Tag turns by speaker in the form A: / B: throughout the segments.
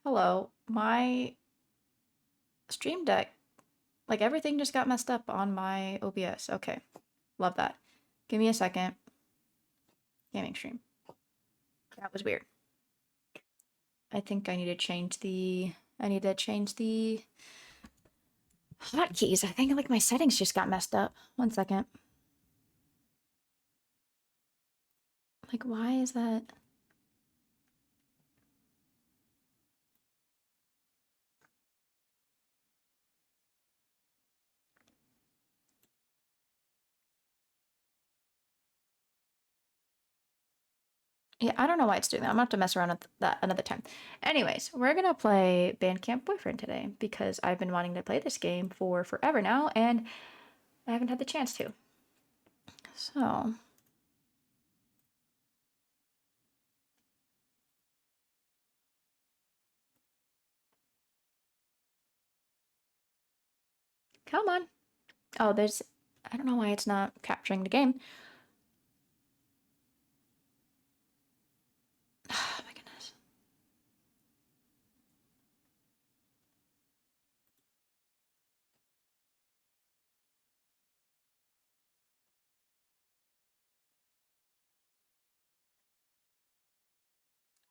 A: Hello, my Stream Deck, like everything just got messed up on my OBS. Okay, love that. Give me a second. Gaming stream. That was weird. I think I need to change the hotkeys. I think like my settings just got messed up. One second. Like, why is that? Yeah, I don't know why it's doing that. I'm gonna have to mess around with that another time. Anyways, we're gonna play Bandcamp Boyfriend today because I've been wanting to play this game for forever now, and I haven't had the chance to. So, come on. Oh, I don't know why it's not capturing the game. Oh my goodness.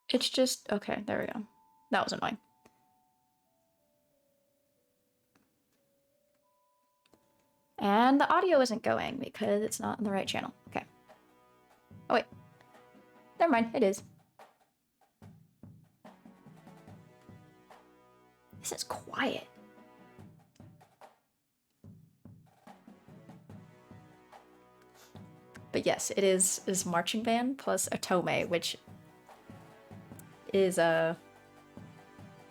A: It's just, okay, there we go. That was annoying. And the audio isn't going because it's not on the right channel. Okay. Oh wait. Never mind, it is. This is quiet. But yes, it is marching band plus Otome, which is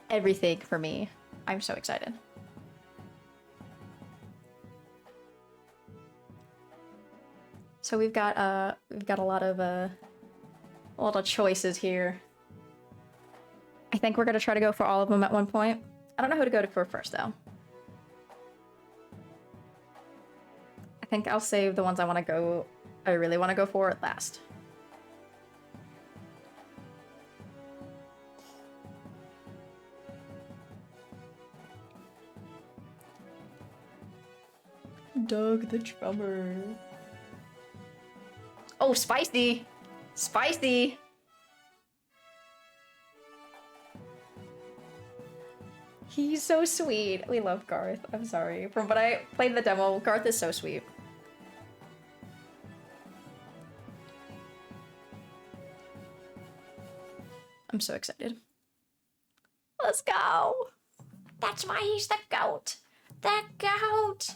A: everything for me. I'm so excited. So we've got a lot of choices here. I think we're gonna try to go for all of them at one point. I don't know who to go for first though. I think I'll save the ones I really want to go for at last. Doug the drummer. Oh, spicy! Spicy! He's so sweet. We love Garth. I'm sorry. From what I played the demo, Garth is so sweet. I'm so excited. Let's go! That's why he's the goat! The goat!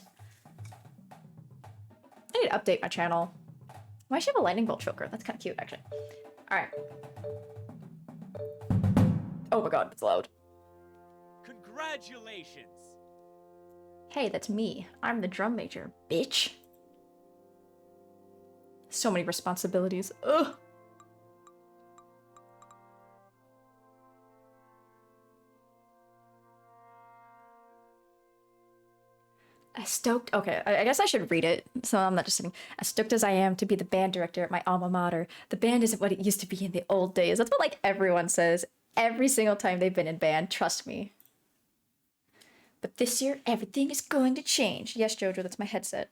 A: I need to update my channel. Why should I have a lightning bolt choker? That's kind of cute, actually. Alright. Oh my god, it's loud.
B: Congratulations!
A: Hey, that's me. I'm the drum major, bitch. So many responsibilities. Ugh. As stoked, okay, I guess I should read it, so I'm not just sitting. As stoked as I am to be the band director at my alma mater, the band isn't what it used to be in the old days. That's what, like, everyone says every single time they've been in band, trust me. But this year, everything is going to change. Yes, Jojo, that's my headset.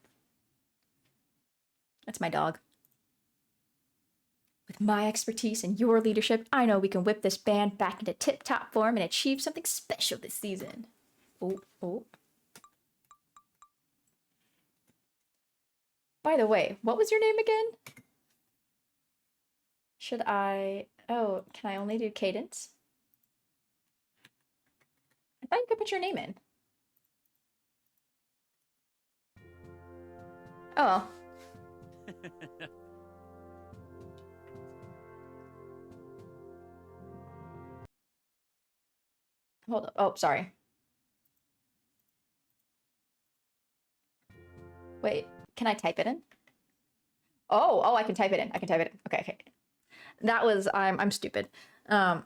A: That's my dog. With my expertise and your leadership, I know we can whip this band back into tip-top form and achieve something special this season. Oh, oh. By the way, what was your name again? Should I... Oh, can I only do cadence? I thought you could put your name in. Oh well. Hold up. Oh, sorry. Wait, can I type it in? Oh, I can type it in. I can type it in. Okay, okay. That was... I'm stupid. Well,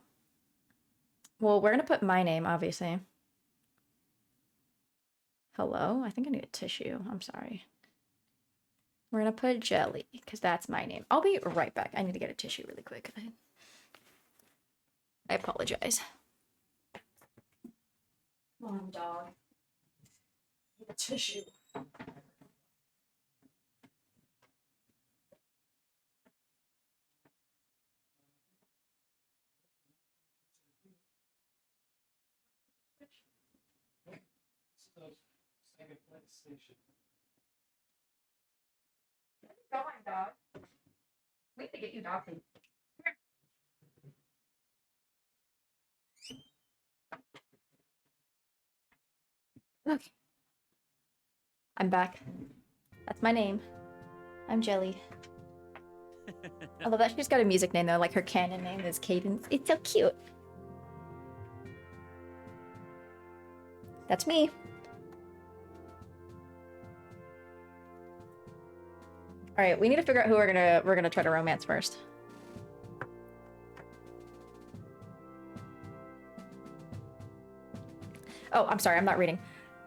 A: we're gonna put my name, obviously. Hello? I think I need a tissue. I'm sorry. We're gonna put Jelly, because that's my name. I'll be right back. I need to get a tissue really quick. I apologize. Come on, dog. Need a tissue.
B: Second place station.
A: Go on, dog. We need to get you dog food. Okay. I'm back. That's my name. I'm Jelly. I love that she's got a music name though, like her canon name is Cadence. It's so cute. That's me. All right, we need to figure out who we're gonna try to romance first. Oh, I'm sorry, I'm not reading.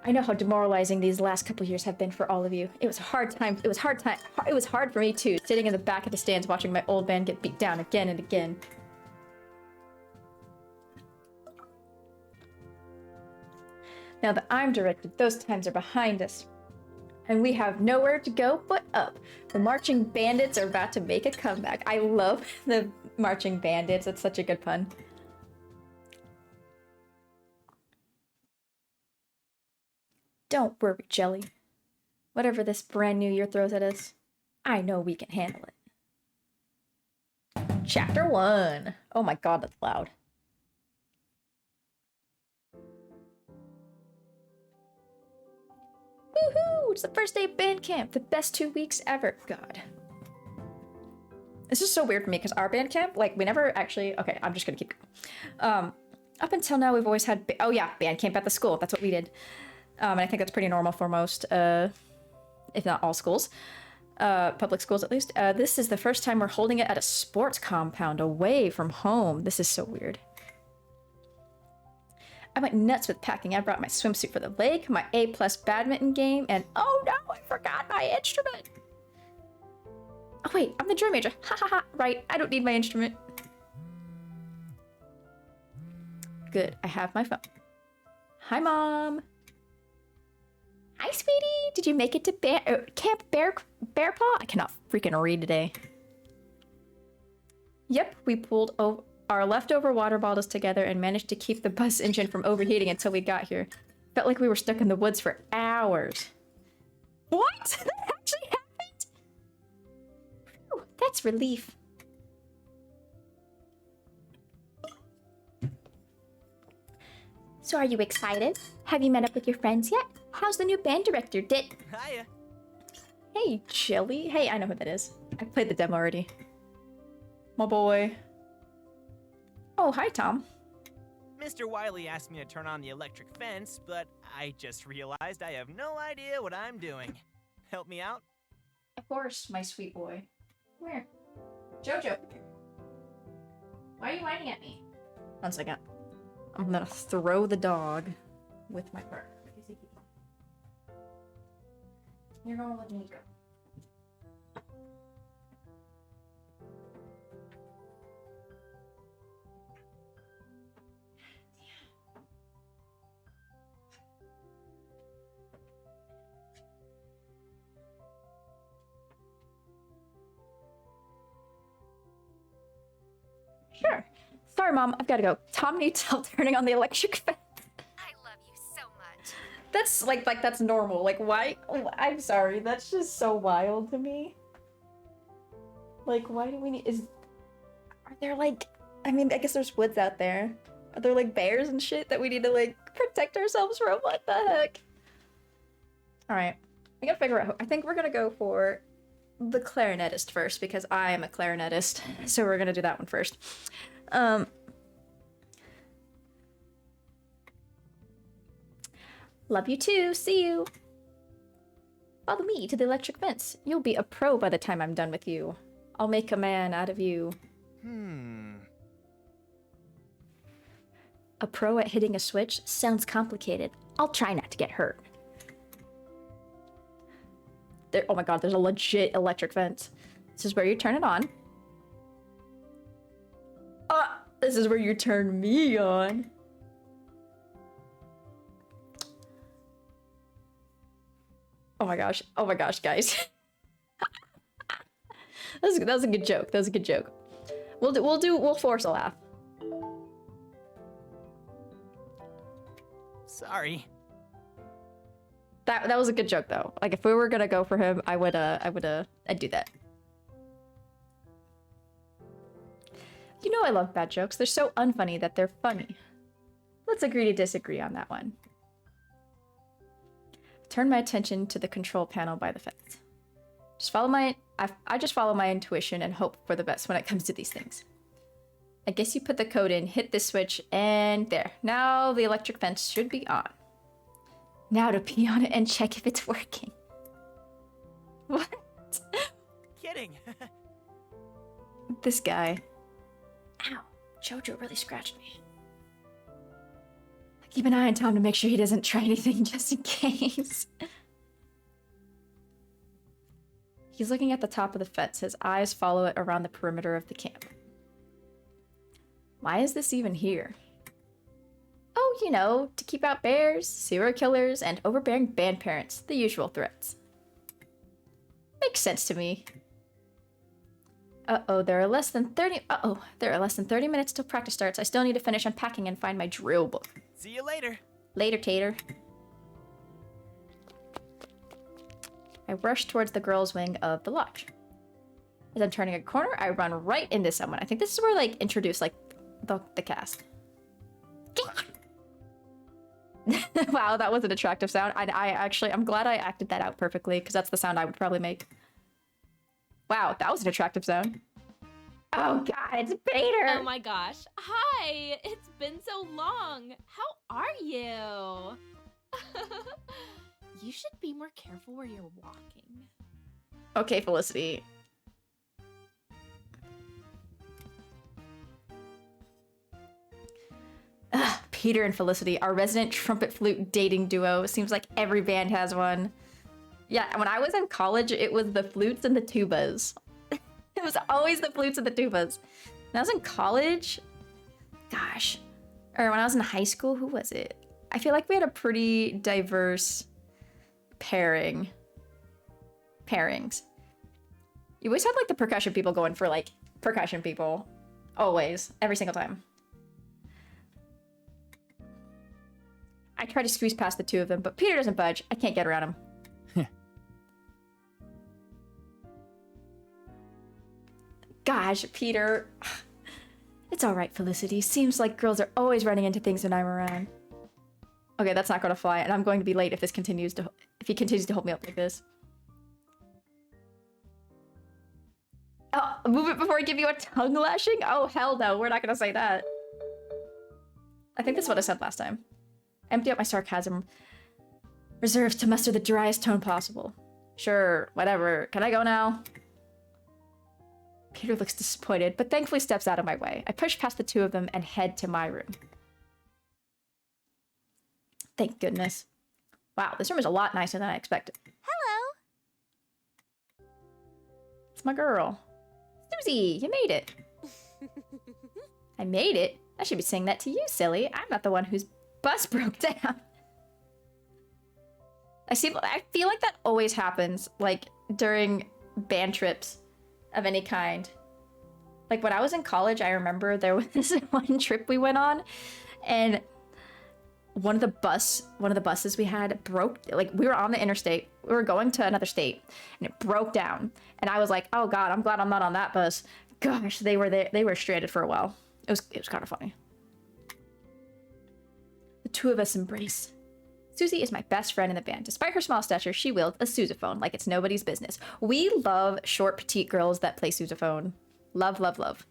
A: I know how demoralizing these last couple years have been for all of you. It was a hard time. It was hard for me too, sitting in the back of the stands watching my old band get beat down again and again. Now that I'm directed, those times are behind us. And we have nowhere to go but up. The marching bandits are about to make a comeback. I love the marching bandits. It's such a good pun. Don't worry, Jelly. Whatever this brand new year throws at us, I know we can handle it. Chapter 1. Oh my god, that's loud. Woohoo! It's the first day of band camp. The best 2 weeks ever. God. This is so weird for me because our band camp, like, we never actually... Okay, I'm just gonna keep going. Up until now, we've always had... Oh yeah, band camp at the school. That's what we did. And I think that's pretty normal for most, if not all schools. Public schools, at least. This is the first time we're holding it at a sports compound away from home. This is so weird. I went nuts with packing. I brought my swimsuit for the lake, my A+ badminton game, and oh no, I forgot my instrument. Oh wait, I'm the drum major. Ha ha ha. Right, I don't need my instrument. Good, I have my phone. Hi, Mom. Hi, sweetie. Did you make it to Camp Bearpaw? I cannot freaking read today. Yep, we pulled our leftover water bottles together and managed to keep the bus engine from overheating until we got here. Felt like we were stuck in the woods for hours. What? That actually happened? Whew, that's relief. So are you excited? Have you met up with your friends yet? How's the new band director?
C: Hiya.
A: Hey, Chili. Hey, I know who that is. I played the demo already. My boy. Oh, hi, Tom.
C: Mr. Wiley asked me to turn on the electric fence, but I just realized I have no idea what I'm doing. Help me out?
A: Of course, my sweet boy. Come here. Jojo. Why are you whining at me? 1 second. I'm gonna throw the dog with my partner. You're gonna let me go. Sure. Sorry, Mom. I've got to go. Tom needs help turning on the electric fence.
D: I love you so much.
A: That's like that's normal. Like, why? Oh, I'm sorry. That's just so wild to me. Like, why do we need? Are there like? I mean, I guess there's woods out there. Are there like bears and shit that we need to like protect ourselves from? What the heck? All right, we gotta figure out. I think we're gonna go for the clarinetist first because I am a clarinetist. So we're gonna do that one first. Love you too. See you. Follow me to the electric fence. You'll be a pro by the time I'm done with you. I'll make a man out of you. A pro at hitting a switch? Sounds complicated. I'll try not to get hurt. There, oh my god, there's a legit electric fence. This is where you turn it on. This is where you turn me on. Oh my gosh. Oh my gosh, guys. That was a good joke. That was a good joke. We'll force a laugh.
C: Sorry.
A: That was a good joke though. Like if we were gonna go for him, I'd do that. You know I love bad jokes. They're so unfunny that they're funny. Let's agree to disagree on that one. Turn my attention to the control panel by the fence. I just follow my intuition and hope for the best when it comes to these things. I guess you put the code in, hit this switch, and there. Now the electric fence should be on. Now to pee on it and check if it's working. What?
C: Kidding.
A: This guy. Ow. Jojo really scratched me. Keep an eye on Tom to make sure he doesn't try anything just in case. He's looking at the top of the fence. His eyes follow it around the perimeter of the camp. Why is this even here? Oh, you know, to keep out bears, serial killers, and overbearing band parents. The usual threats. Makes sense to me. There are less than 30 minutes till practice starts. I still need to finish unpacking and find my drill book.
C: See you later.
A: Later, Tater. I rush towards the girls' wing of the lodge. As I'm turning a corner, I run right into someone. I think this is where, like, introduce, like, the cast. Wow, that was an attractive sound. I'm glad I acted that out perfectly, because that's the sound I would probably make. Wow, that was an attractive sound. Oh god, it's Peter!
B: Oh my gosh. Hi! It's been so long. How are you? You should be more careful where you're walking.
A: Okay, Felicity. Ugh, Peter and Felicity, our resident trumpet flute dating duo. Seems like every band has one. Yeah, when I was in college, it was the flutes and the tubas. It was always the flutes and the tubas. When I was in college, gosh, or when I was in high school, who was it? I feel like we had a pretty diverse pairings. You always had like the percussion people going for like percussion people. Always, every single time. I try to squeeze past the two of them, but Peter doesn't budge. I can't get around him. Gosh, Peter. It's all right, Felicity. Seems like girls are always running into things when I'm around. Okay, that's not gonna fly, and I'm going to be late if he continues to hold me up like this. Oh, move it before I give you a tongue lashing? Oh, hell no, we're not gonna say that. I think that's what I said last time. Empty out my sarcasm. Reserved to muster the driest tone possible. Sure, whatever. Can I go now? Peter looks disappointed, but thankfully steps out of my way. I push past the two of them and head to my room. Thank goodness. Wow, this room is a lot nicer than I expected.
D: Hello.
A: It's my girl. Susie, you made it. I made it? I should be saying that to you, silly. I'm not the one whose bus broke down. I feel like that always happens, like, during band trips of any kind. Like, when I was in college, I remember there was this one trip we went on, and one of the buses we had broke. Like, we were on the interstate, we were going to another state, and it broke down. And I was like, oh god, I'm glad I'm not on that bus. Gosh, they were stranded for a while. It was kind of funny. The two of us embrace. Susie is my best friend in the band. Despite her small stature, she wields a sousaphone like it's nobody's business. We love short, petite girls that play sousaphone. Love, love, love.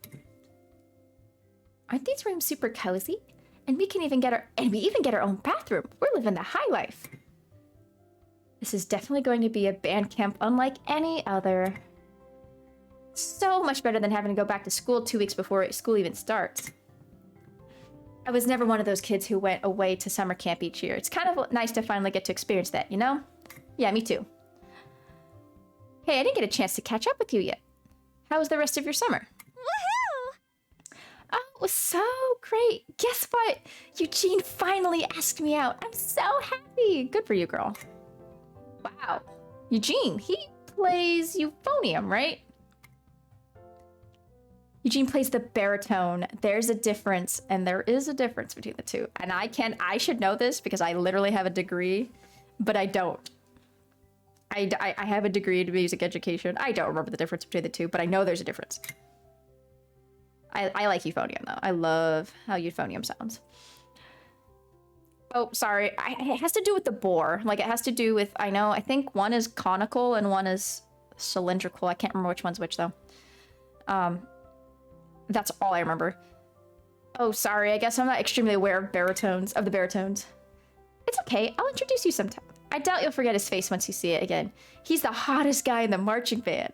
A: Aren't these rooms super cozy? And we even get our own bathroom. We're living the high life. This is definitely going to be a band camp unlike any other. So much better than having to go back to school 2 weeks before school even starts. I was never one of those kids who went away to summer camp each year. It's kind of nice to finally get to experience that, you know? Yeah, me too. Hey, I didn't get a chance to catch up with you yet. How was the rest of your summer?
D: Woohoo!
A: Oh, it was so great. Guess what? Eugene finally asked me out. I'm so happy. Good for you, girl. Wow. Eugene, he plays euphonium, right? Eugene plays the baritone. There's a difference, and there is a difference between the two. And I should know this because I literally have a degree, but I don't. I have a degree in music education. I don't remember the difference between the two, but I know there's a difference. I like euphonium, though. I love how euphonium sounds. Oh, sorry. It has to do with the bore. Like, it has to do with, I think one is conical and one is cylindrical. I can't remember which one's which, though. That's all I remember. Oh, sorry. I guess I'm not extremely aware of the baritones. It's okay. I'll introduce you sometime. I doubt you'll forget his face once you see it again. He's the hottest guy in the marching band.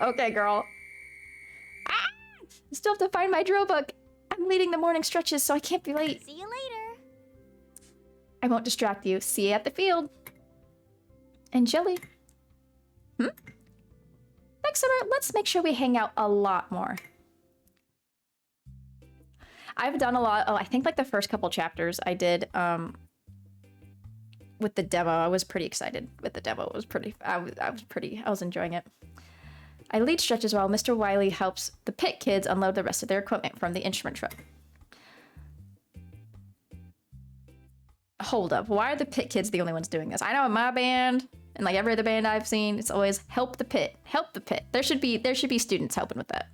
A: Okay, girl. Ah! Still have to find my drill book. I'm leading the morning stretches, so I can't be late.
D: See you later.
A: I won't distract you. See you at the field. And Jelly. Next summer, let's make sure we hang out a lot more. I've done a lot. Oh, I think like the first couple chapters I did with the demo. I was pretty excited with the demo. It was pretty. I was enjoying it. I lead stretches while Mr. Wiley helps the pit kids unload the rest of their equipment from the instrument truck. Hold up. Why are the pit kids the only ones doing this? I know in my band and like every other band I've seen, it's always help the pit. Help the pit. There should be students helping with that.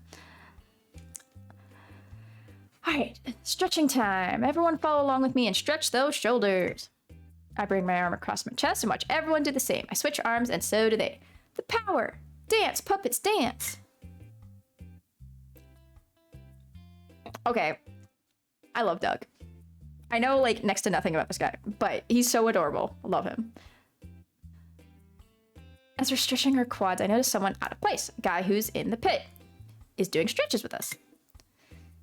A: All right, stretching time. Everyone follow along with me and stretch those shoulders. I bring my arm across my chest and watch everyone do the same. I switch arms and so do they. The power. Dance, puppets, dance. Okay. I love Doug. I know like next to nothing about this guy, but he's so adorable. I love him. As we're stretching our quads, I notice someone out of place. A guy who's in the pit is doing stretches with us.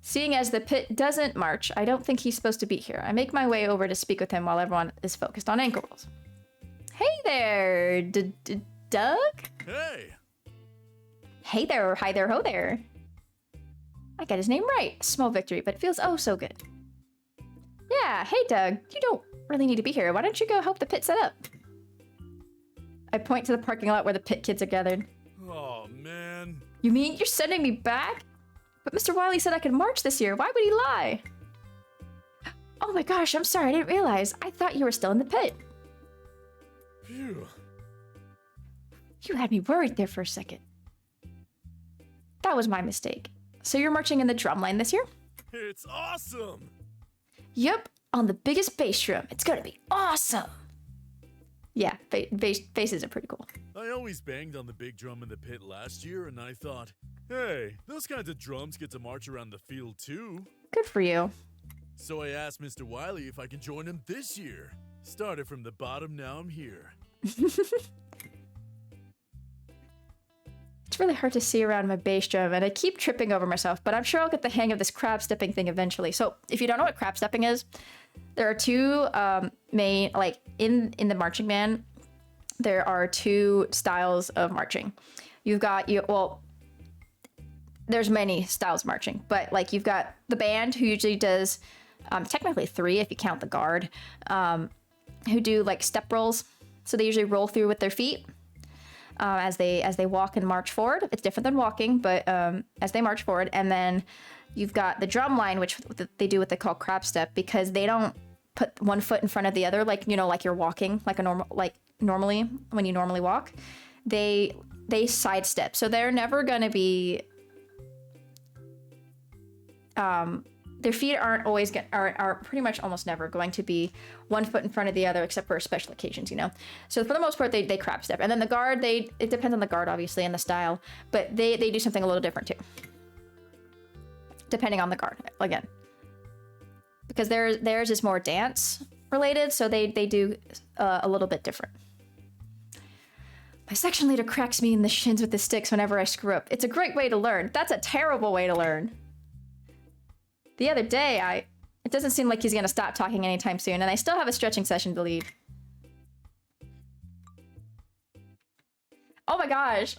A: Seeing as the pit doesn't march, I don't think he's supposed to be here. I make my way over to speak with him while everyone is focused on ankle rolls. Hey there, Doug?
E: Hey!
A: Hey there, hi there, ho there. I got his name right. Small victory, but it feels oh so good. Yeah, hey Doug, you don't really need to be here. Why don't you go help the pit set up? I point to the parking lot where the pit kids are gathered.
E: Oh, man.
A: You mean you're sending me back? But Mr. Wiley said I could march this year. Why would he lie? Oh my gosh, I'm sorry. I didn't realize. I thought you were still in the pit.
E: Phew.
A: You had me worried there for a second. That was my mistake. So you're marching in the drum line this year?
E: It's awesome!
A: Yep, on the biggest bass drum. It's gonna be awesome. Yeah, basses are pretty cool.
E: I always banged on the big drum in the pit last year, and I thought, hey, those kinds of drums get to march around the field too.
A: Good for you.
E: So I asked Mr. Wiley if I could join him this year. Started from the bottom, now I'm here.
A: It's really hard to see around my bass drum, and I keep tripping over myself, but I'm sure I'll get the hang of this crab stepping thing eventually. So if you don't know what crab stepping is, there are two main, like in the marching band, there are two styles of marching. You've got, there's many styles of marching, but like you've got the band who usually does, technically three if you count the guard, who do like step rolls. So they usually roll through with their feet. As they walk and march forward. It's different than walking, but as they march forward. And then you've got the drum line, which they do what they call crab step, because they don't put one foot in front of the other, like, you know, like you're walking, like normally when you normally walk. They sidestep, so they're never gonna be. Their feet aren't always are pretty much almost never going to be one foot in front of the other, except for special occasions, you know. So for the most part, they crab step, and then the guard, it depends on the guard obviously and the style, but they do something a little different too, depending on the guard again, because theirs is more dance related, so they do a little bit different. My section leader cracks me in the shins with his sticks whenever I screw up. It's a great way to learn. That's a terrible way to learn. The other day, it doesn't seem like he's gonna stop talking anytime soon, and I still have a stretching session to lead. Oh my gosh.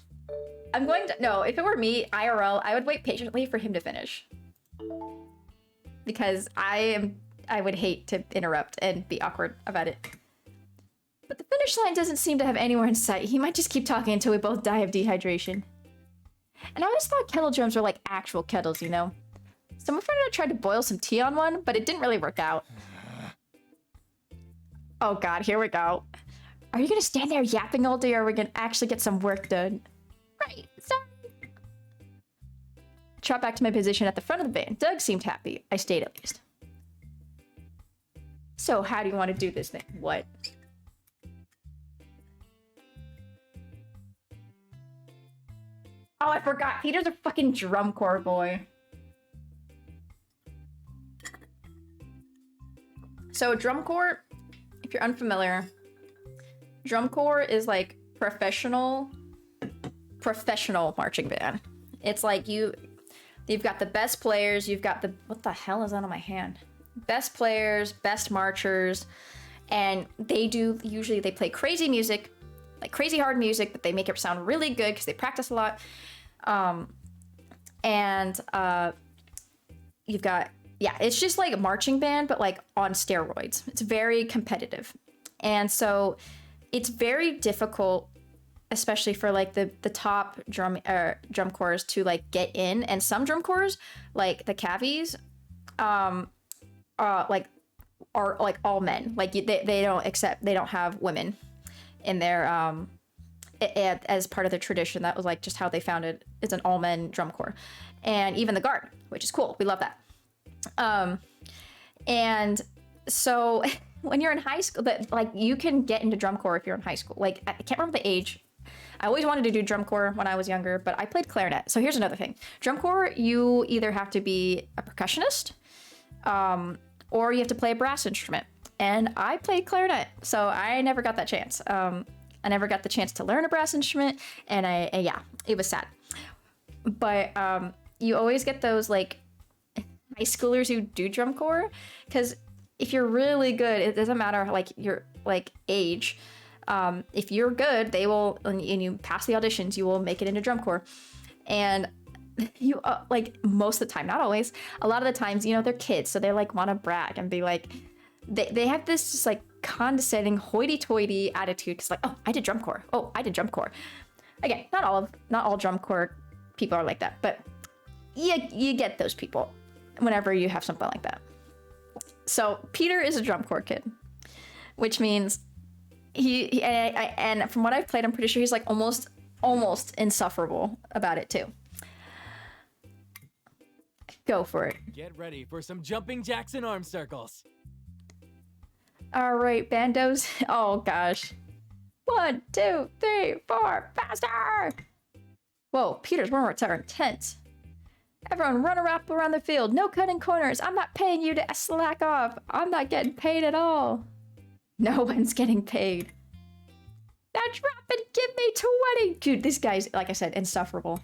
A: No, if it were me, IRL, I would wait patiently for him to finish. Because I would hate to interrupt and be awkward about it. But the finish line doesn't seem to have anywhere in sight. He might just keep talking until we both die of dehydration. And I always thought kettle drums were like actual kettles, you know? So my friend and I tried to boil some tea on one, but it didn't really work out. Oh god, here we go. Are you gonna stand there yapping all day, or are we gonna actually get some work done? Right, sorry. Trot back to my position at the front of the van. Doug seemed happy. I stayed at least. So how do you want to do this thing? What? Oh, I forgot. Peter's a fucking drum corps boy. So drum corps, if you're unfamiliar, drum corps is like professional marching band. It's like you've got the best players, you've got the, what the hell is that on my hand? Best players, best marchers, and usually they play crazy music, like crazy hard music, but they make it sound really good because they practice a lot. You've got, yeah, it's just like a marching band, but like on steroids. It's very competitive. And so it's very difficult, especially for like the top drum corps to like get in. And some drum corps, like the cavies, are like all men. Like they don't have women in their, as part of the tradition. That was like just how they founded. It's an all men drum corps. And even the guard, which is cool. We love that. And so when you're in high school, like you can get into drum corps if you're in high school. Like I can't remember the age. I always wanted to do drum corps when I was younger, but I played clarinet. So here's another thing. Drum corps, you either have to be a percussionist, or you have to play a brass instrument. And I played clarinet, so I never got that chance. I never got the chance to learn a brass instrument, and yeah, it was sad. But you always get those like high schoolers who do drum corps, because if you're really good, it doesn't matter like your like age. If you're good, they will, and you pass the auditions, you will make it into drum corps. And you like most of the time, not always, a lot of the times, you know, they're kids, so they like want to brag and be like, they have this just like condescending hoity-toity attitude, because like, oh, I did drum corps. Oh, I did drum corps. Again, not all drum corps people are like that, but you get those people whenever you have something like that. So Peter is a drum corps kid, which means and from what I've played, I'm pretty sure he's like almost insufferable about it too. Go for it.
F: Get ready for some jumping jacks and arm circles.
A: All right, bandos. Oh gosh. 1, 2, 3, 4, faster! Whoa, Peter's words are intense. Everyone run a wrap around the field. No cutting corners. I'm not paying you to slack off. I'm not getting paid at all. No one's getting paid. Now drop and give me 20. Dude, this guy's, like I said, insufferable.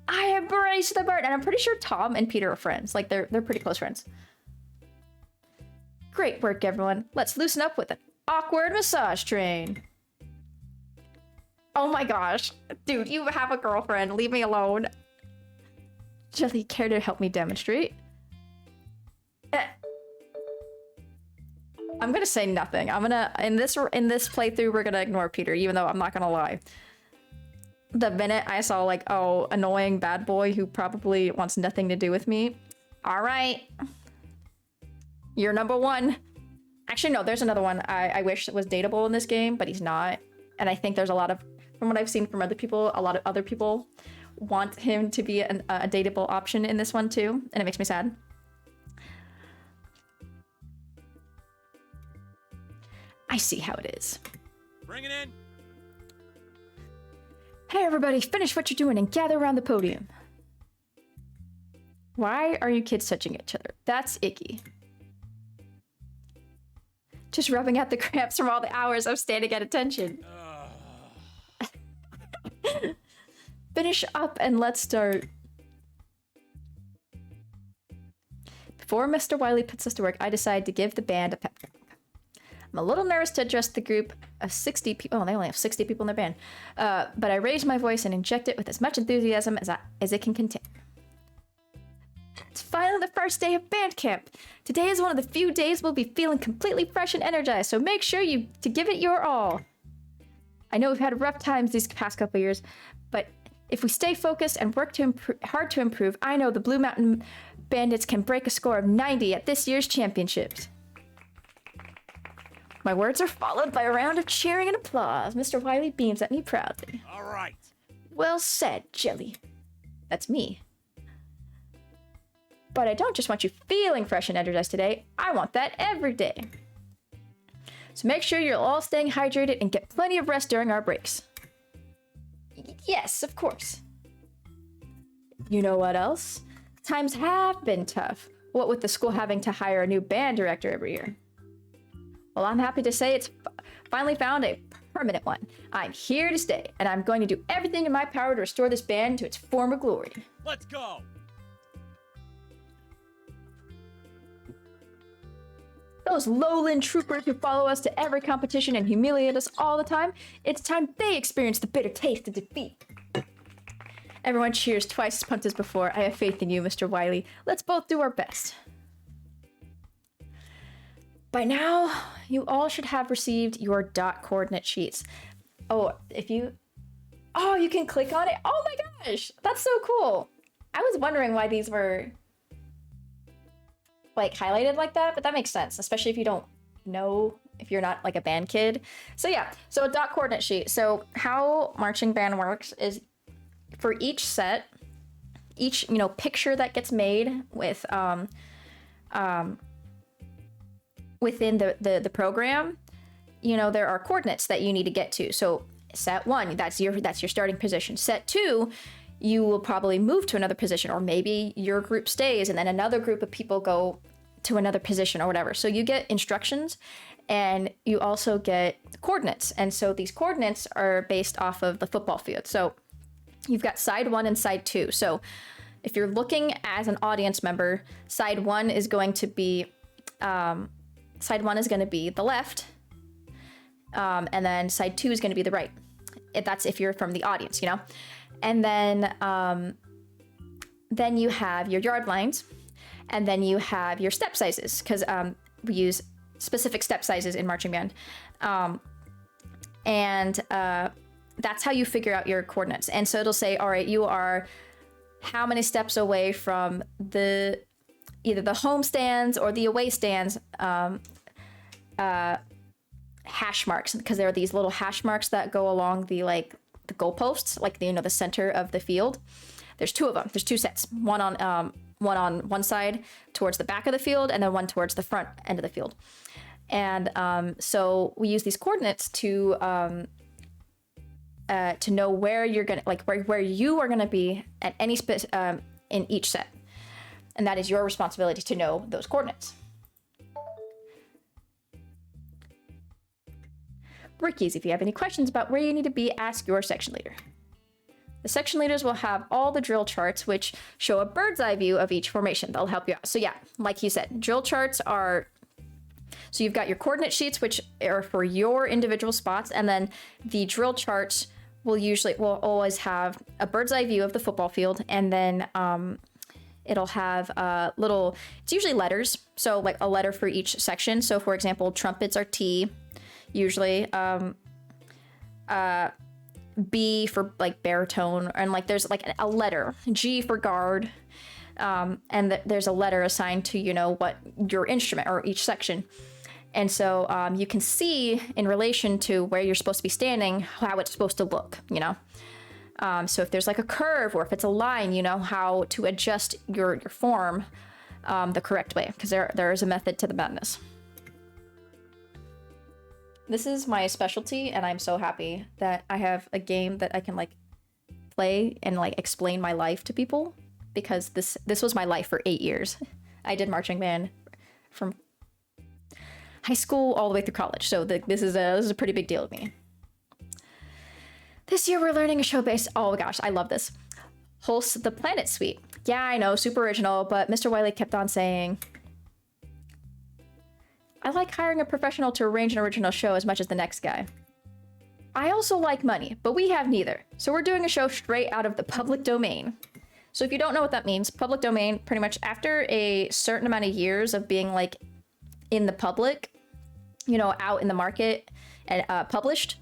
A: I embrace the bird. And I'm pretty sure Tom and Peter are friends. Like, they're pretty close friends. Great work, everyone. Let's loosen up with an awkward massage train. Oh my gosh. Dude, you have a girlfriend. Leave me alone. Just you care to help me demonstrate? I'm gonna say nothing. I'm gonna in this playthrough we're gonna ignore Peter, even though I'm not gonna lie. The minute I saw like, oh, annoying bad boy who probably wants nothing to do with me. All right, you're number one. Actually, no, there's another one. I wish it was dateable in this game, but he's not. And I think there's a lot of, from what I've seen from other people, a lot of other people want him to be a dateable option in this one too, and it makes me sad. I see how it is.
F: Bring it in.
A: Hey everybody, finish what you're doing and gather around the podium. Why are you kids touching each other? That's icky. Just rubbing out the cramps from all the hours of standing at attention. Finish up and let's start. Before Mr. Wiley puts us to work, I decide to give the band a pep talk. I'm a little nervous to address the group of 60 people. Oh, they only have 60 people in their band. But I raise my voice and inject it with as much enthusiasm as it can contain. It's finally the first day of band camp. Today is one of the few days we'll be feeling completely fresh and energized, so make sure to give it your all. I know we've had rough times these past couple years, but if we stay focused and work hard to improve, I know the Blue Mountain Bandits can break a score of 90 at this year's championships. My words are followed by a round of cheering and applause. Mr. Wiley beams at me proudly.
F: All right.
A: Well said, Jelly. That's me. But I don't just want you feeling fresh and energized today. I want that every day. So make sure you're all staying hydrated and get plenty of rest during our breaks. Yes, of course. You know what else? Times have been tough. What with the school having to hire a new band director every year. Well, I'm happy to say it's finally found a permanent one. I'm here to stay, and I'm going to do everything in my power to restore this band to its former glory.
F: Let's go.
A: Those lowland troopers who follow us to every competition and humiliate us all the time, it's time they experience the bitter taste of defeat. Everyone cheers twice as pumped as before. I have faith in you, Mr. Wiley. Let's both do our best. By now, you all should have received your dot coordinate sheets. Oh, you can click on it? Oh my gosh, that's so cool. I was wondering why these were like highlighted like that, but that makes sense, especially if you don't know, if you're not like a band kid. So yeah, so a dot coordinate sheet. So how marching band works is for each set, each, picture that gets made with, within the program, there are coordinates that you need to get to. So set 1, that's your starting position. Set 2, you will probably move to another position, or maybe your group stays and then another group of people go to another position or whatever. So you get instructions and you also get coordinates. And so these coordinates are based off of the football field. So you've got side 1 and side 2. So if you're looking as an audience member, side 1 is going to be the left, and then side 2 is going to be the right. That's if you're from the audience, And then you have your yard lines, and then you have your step sizes, because we use specific step sizes in marching band. That's how you figure out your coordinates. And so it'll say, all right, you are how many steps away from either the home stands or the away stands hash marks, because there are these little hash marks that go along the goalposts, the center of the field. There's 2 of them. There's 2 sets. One on one side towards the back of the field, and then one towards the front end of the field. And so we use these coordinates to know where you're gonna where you are gonna be at any in each set. And that is your responsibility to know those coordinates. Rickies, if you have any questions about where you need to be, ask your section leader. The section leaders will have all the drill charts, which show a bird's eye view of each formation. They'll help you out. So yeah, like you said, drill charts are, so you've got your coordinate sheets, which are for your individual spots. And then the drill charts will always have a bird's eye view of the football field. And then, it'll have it's usually letters. So like a letter for each section. So for example, trumpets are T, usually, B for like baritone, and there's a letter, G for guard. And there's a letter assigned to, what your instrument or each section. And so you can see in relation to where you're supposed to be standing, how it's supposed to look, So if there's a curve or if it's a line, you know how to adjust your form the correct way, because there is a method to the madness. This is my specialty, and I'm so happy that I have a game that I can play and explain my life to people, because this was my life for 8 years. I did marching band from high school all the way through college, so this is a pretty big deal to me. This year we're learning a show based, oh gosh, I love this. Hulse the Planet Suite. Yeah, I know, super original, but Mr. Wiley kept on saying, I like hiring a professional to arrange an original show as much as the next guy. I also like money, but we have neither, so we're doing a show straight out of the public domain. So if you don't know what that means, public domain, pretty much after a certain amount of years of being like in the public, you know, out in the market and published,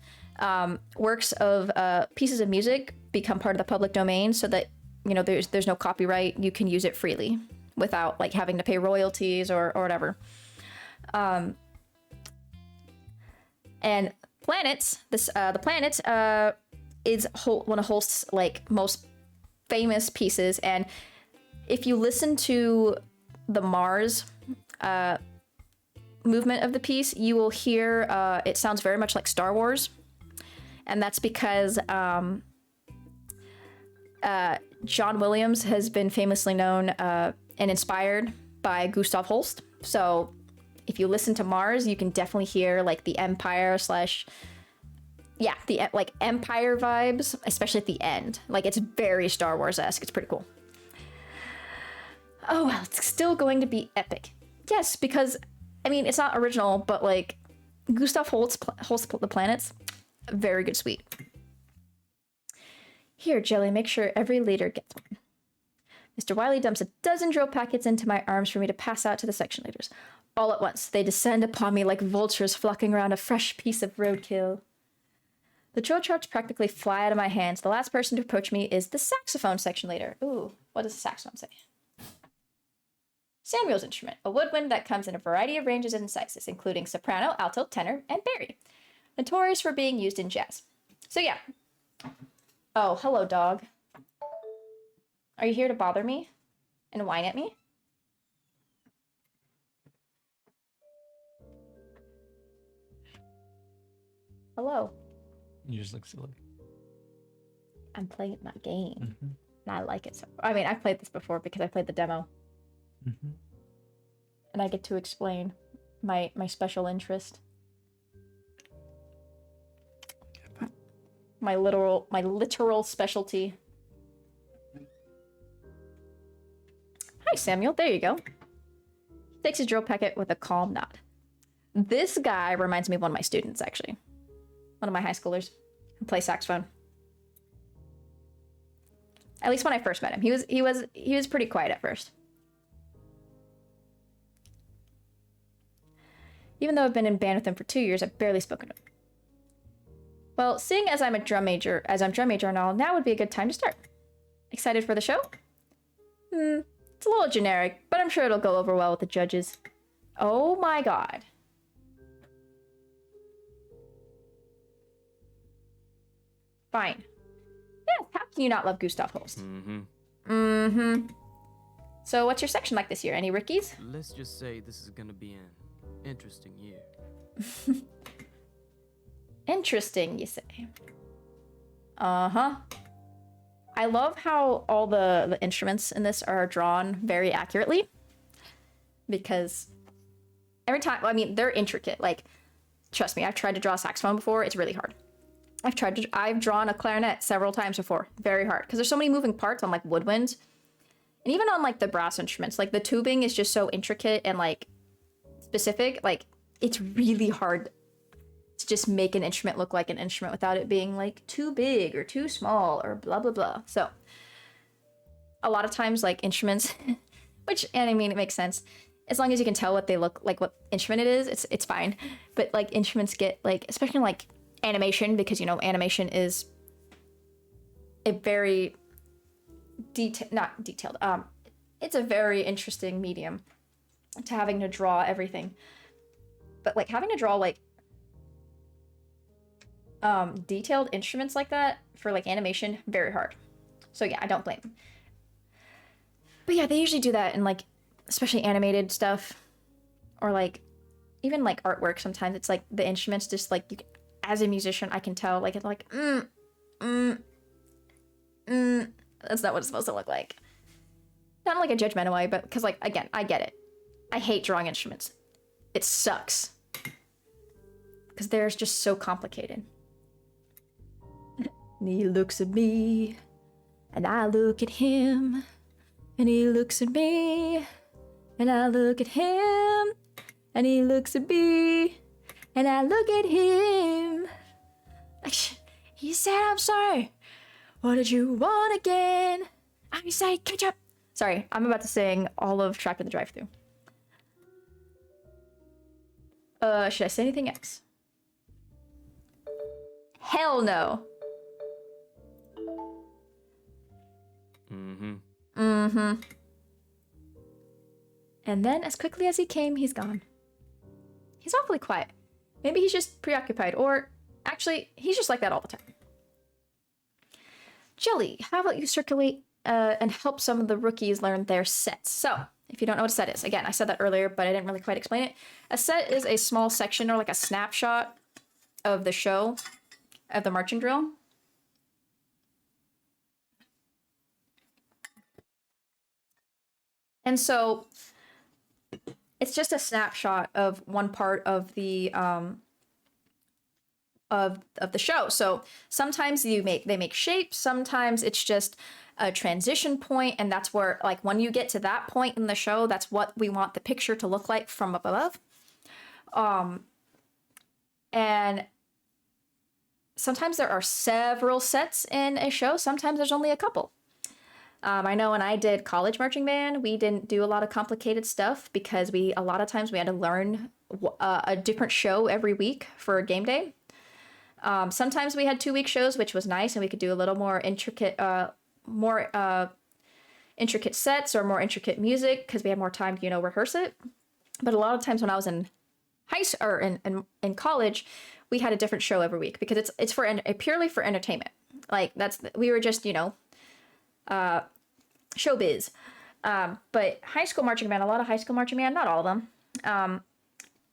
A: works of pieces of music become part of the public domain so that, you know, there's no copyright. You can use it freely without like having to pay royalties or whatever. And planets, the planets is one of Holst's like most famous pieces, and if you listen to the Mars movement of the piece, you will hear it sounds very much like Star Wars, and that's because John Williams has been famously known and inspired by Gustav Holst. So if you listen to Mars, you can definitely hear like the Empire the like Empire vibes, especially at the end. Like it's very Star Wars-esque. It's pretty cool. Oh well, it's still going to be epic. Yes, because I mean it's not original, but like Gustav Holst the planets, very good suite. Here, Jelly, make sure every leader gets one. Mr. Wiley dumps a dozen drill packets into my arms for me to pass out to the section leaders. All at once, they descend upon me like vultures flocking around a fresh piece of roadkill. The drill charts practically fly out of my hands. The last person to approach me is the saxophone section leader. Ooh, what does the saxophone say? Samuel's instrument, a woodwind that comes in a variety of ranges and sizes, including soprano, alto, tenor, and bari. Notorious for being used in jazz. So yeah. Oh, hello, dog. Are you here to bother me and whine at me? Hello.
F: You just look silly.
A: I'm playing my game.
F: Mm-hmm.
A: And I like it so. I mean, I've played this before because I played the demo.
F: Mm-hmm.
A: And I get to explain my special interest. My literal specialty. Hi, Samuel. There you go. He takes his drill packet with a calm nod. This guy reminds me of one of my students, actually. One of my high schoolers who plays saxophone. At least when I first met him. He was pretty quiet at first. Even though I've been in band with him for 2 years, I've barely spoken to him. Well, seeing as I'm drum major and all, now would be a good time to start. Excited for the show? It's a little generic, but I'm sure it'll go over well with the judges. Oh my god. Fine. Yeah, how can you not love Gustav Holst? So what's your section like this year? Any rookies?
G: Let's just say this is gonna be an interesting year.
A: Interesting, you say. Uh-huh. I love how all the instruments in this are drawn very accurately. Because every time, I mean, they're intricate. Like, trust me, I've tried to draw a saxophone before. It's really hard. I've drawn a clarinet several times before. Very hard. Because there's so many moving parts on, like, woodwinds. And even on, like, the brass instruments. Like, the tubing is just so intricate and, like, specific. Like, it's really hard to just make an instrument look like an instrument without it being, like, too big or too small or blah, blah, blah. So, a lot of times, like, instruments, which, and I mean, it makes sense. As long as you can tell what they look like, what instrument it is, it's fine. But, like, instruments get, like, especially in, like, animation, because, you know, animation is a very not detailed, it's a very interesting medium to having to draw everything. But, like, having to draw, like, detailed instruments like that for, like, animation, very hard. So yeah, I don't blame them. But yeah, they usually do that in, like, especially animated stuff, or, like, even, like, artwork. Sometimes it's like the instruments just, like, you can, as a musician, I can tell, like, it's like that's not what it's supposed to look like. Not in, like, a judgmental way, but because, like, again, I get it. I hate drawing instruments. It sucks because they're just so complicated. And he looks at me, and I look at him, and he looks at me, and I look at him, and he looks at me, and I look at him. He said, I'm sorry. What did you want again? I say ketchup. Sorry, I'm about to sing all of Trapped in the Drive-Thru. Should I say anything else? Hell no.
G: Mm-hmm.
A: Mm-hmm. And then, as quickly as he came, he's gone. He's awfully quiet. Maybe he's just preoccupied, or actually, he's just like that all the time. Jelly, how about you circulate and help some of the rookies learn their sets? So, if you don't know what a set is, again, I said that earlier, but I didn't really quite explain it. A set is a small section or like a snapshot of the show, of the marching drill. And so, it's just a snapshot of one part of the of the show. So sometimes they make shapes, sometimes it's just a transition point, and that's where, like, when you get to that point in the show, that's what we want the picture to look like from up above. And sometimes there are several sets in a show, sometimes there's only a couple. I know when I did college marching band, we didn't do a lot of complicated stuff because a lot of times we had to learn a different show every week for game day. Sometimes we had 2-week shows, which was nice, and we could do a little more intricate sets or more intricate music because we had more time to, rehearse it. But a lot of times when I was in in college, we had a different show every week because it's purely for entertainment. Like we were just showbiz. But high school marching band, a lot of high school marching band, not all of them.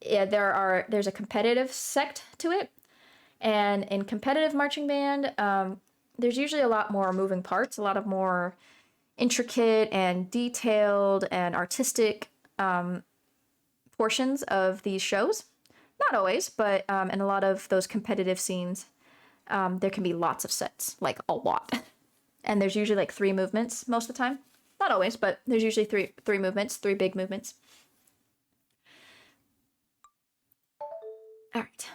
A: There's a competitive sect to it. And in competitive marching band, there's usually a lot more moving parts, a lot of more intricate and detailed and artistic portions of these shows. Not always, but in a lot of those competitive scenes, there can be lots of sets, like a lot. And there's usually like 3 movements most of the time. Not always, but there's usually three movements, 3 big movements. All right.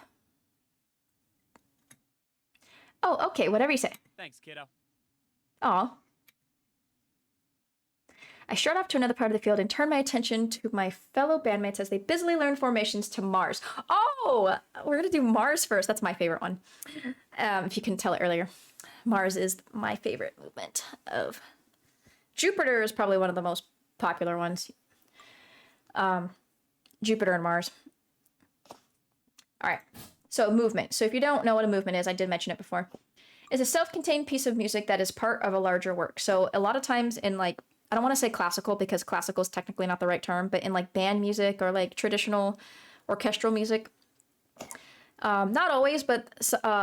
A: Oh, okay, whatever you say.
C: Thanks, kiddo.
A: Aw. I strode off to another part of the field and turned my attention to my fellow bandmates as they busily learned formations to Mars. Oh, we're gonna do Mars first. That's my favorite one. If you couldn't tell it earlier. Mars is my favorite movement of... Jupiter is probably one of the most popular ones. Jupiter and Mars. All right. So movement. So if you don't know what a movement is, I did mention it before. It's a self-contained piece of music that is part of a larger work. So a lot of times in I don't want to say classical because classical is technically not the right term, but in band music or traditional orchestral music, not always, but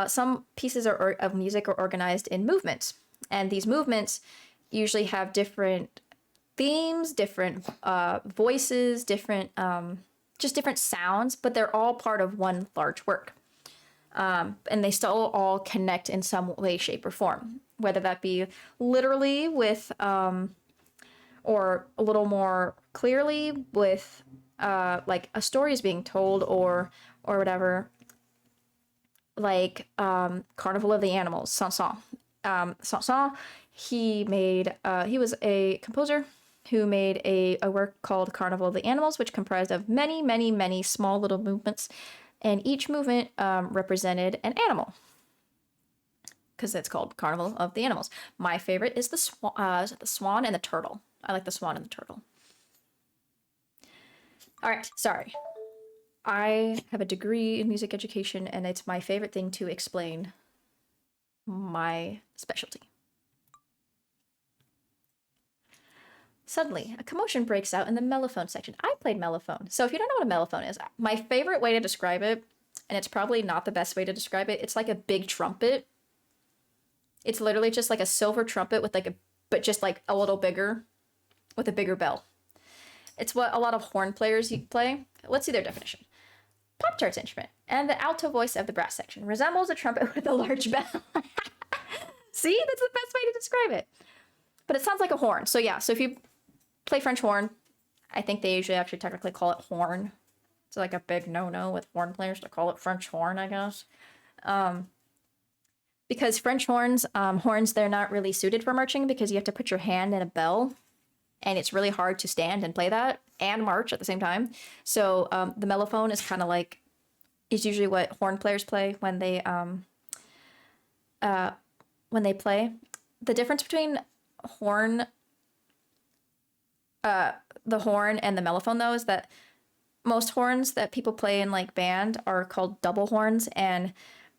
A: some pieces of music are organized in movements. And these movements usually have different themes, different voices, different sounds, but they're all part of one large work. And they still all connect in some way, shape, or form, whether that be literally with, or a little more clearly with, a story is being told, or whatever, Carnival of the Animals, Saint-Saëns. Saint-Saëns, he was a composer who made a work called Carnival of the Animals, which comprised of many, many, many small little movements. And each movement represented an animal, because it's called Carnival of the Animals. My favorite is the swan and the turtle. I like the swan and the turtle. All right, sorry. I have a degree in music education, and it's my favorite thing to explain my specialty. Suddenly, a commotion breaks out in the mellophone section. I played mellophone. So if you don't know what a mellophone is, my favorite way to describe it, and it's probably not the best way to describe it, it's like a big trumpet. It's literally just like a silver trumpet with but just a little bigger, with a bigger bell. It's what a lot of horn players play. Let's see their definition. Pop-Tart's instrument, and the alto voice of the brass section resembles a trumpet with a large bell. See? That's the best way to describe it. But it sounds like a horn. So yeah, so if you play French horn, I think they usually actually technically call it horn. It's a big no-no with horn players to call it French horn, I guess. because French horns, they're not really suited for marching because you have to put your hand in a bell, and it's really hard to stand and play that and march at the same time. So the mellophone is kind of like, is usually what horn players play when they play. The difference between horn, the horn and the mellophone though is that most horns that people play in like band are called double horns, and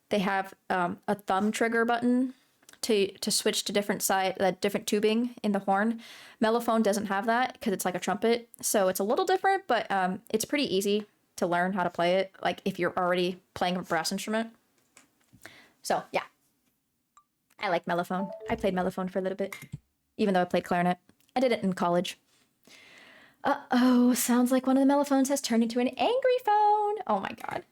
A: they have a thumb trigger button to switch to different tubing in the horn. Mellophone doesn't have that because it's like a trumpet, so it's a little different, but it's pretty easy to learn how to play it, like if you're already playing a brass instrument. So yeah, I like mellophone. I played mellophone for a little bit, even though I played clarinet. I did it in college. Uh-oh, sounds like one of the mellophones has turned into an angry phone. Oh my god.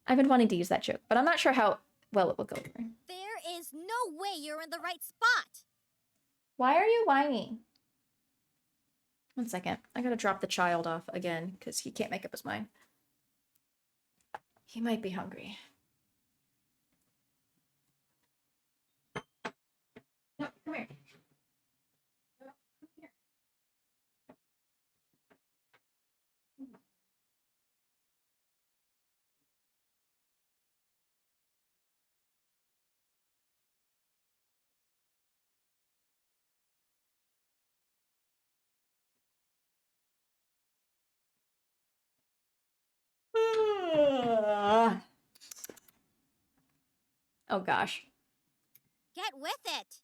A: I've been wanting to use that joke, but I'm not sure how well it will go over.
D: There is no way you're in the right spot.
A: Why are you whining? 1 second. I gotta drop the child off again, because he can't make up his mind. He might be hungry. No, come here. No, come here. Oh gosh.
D: Get with it.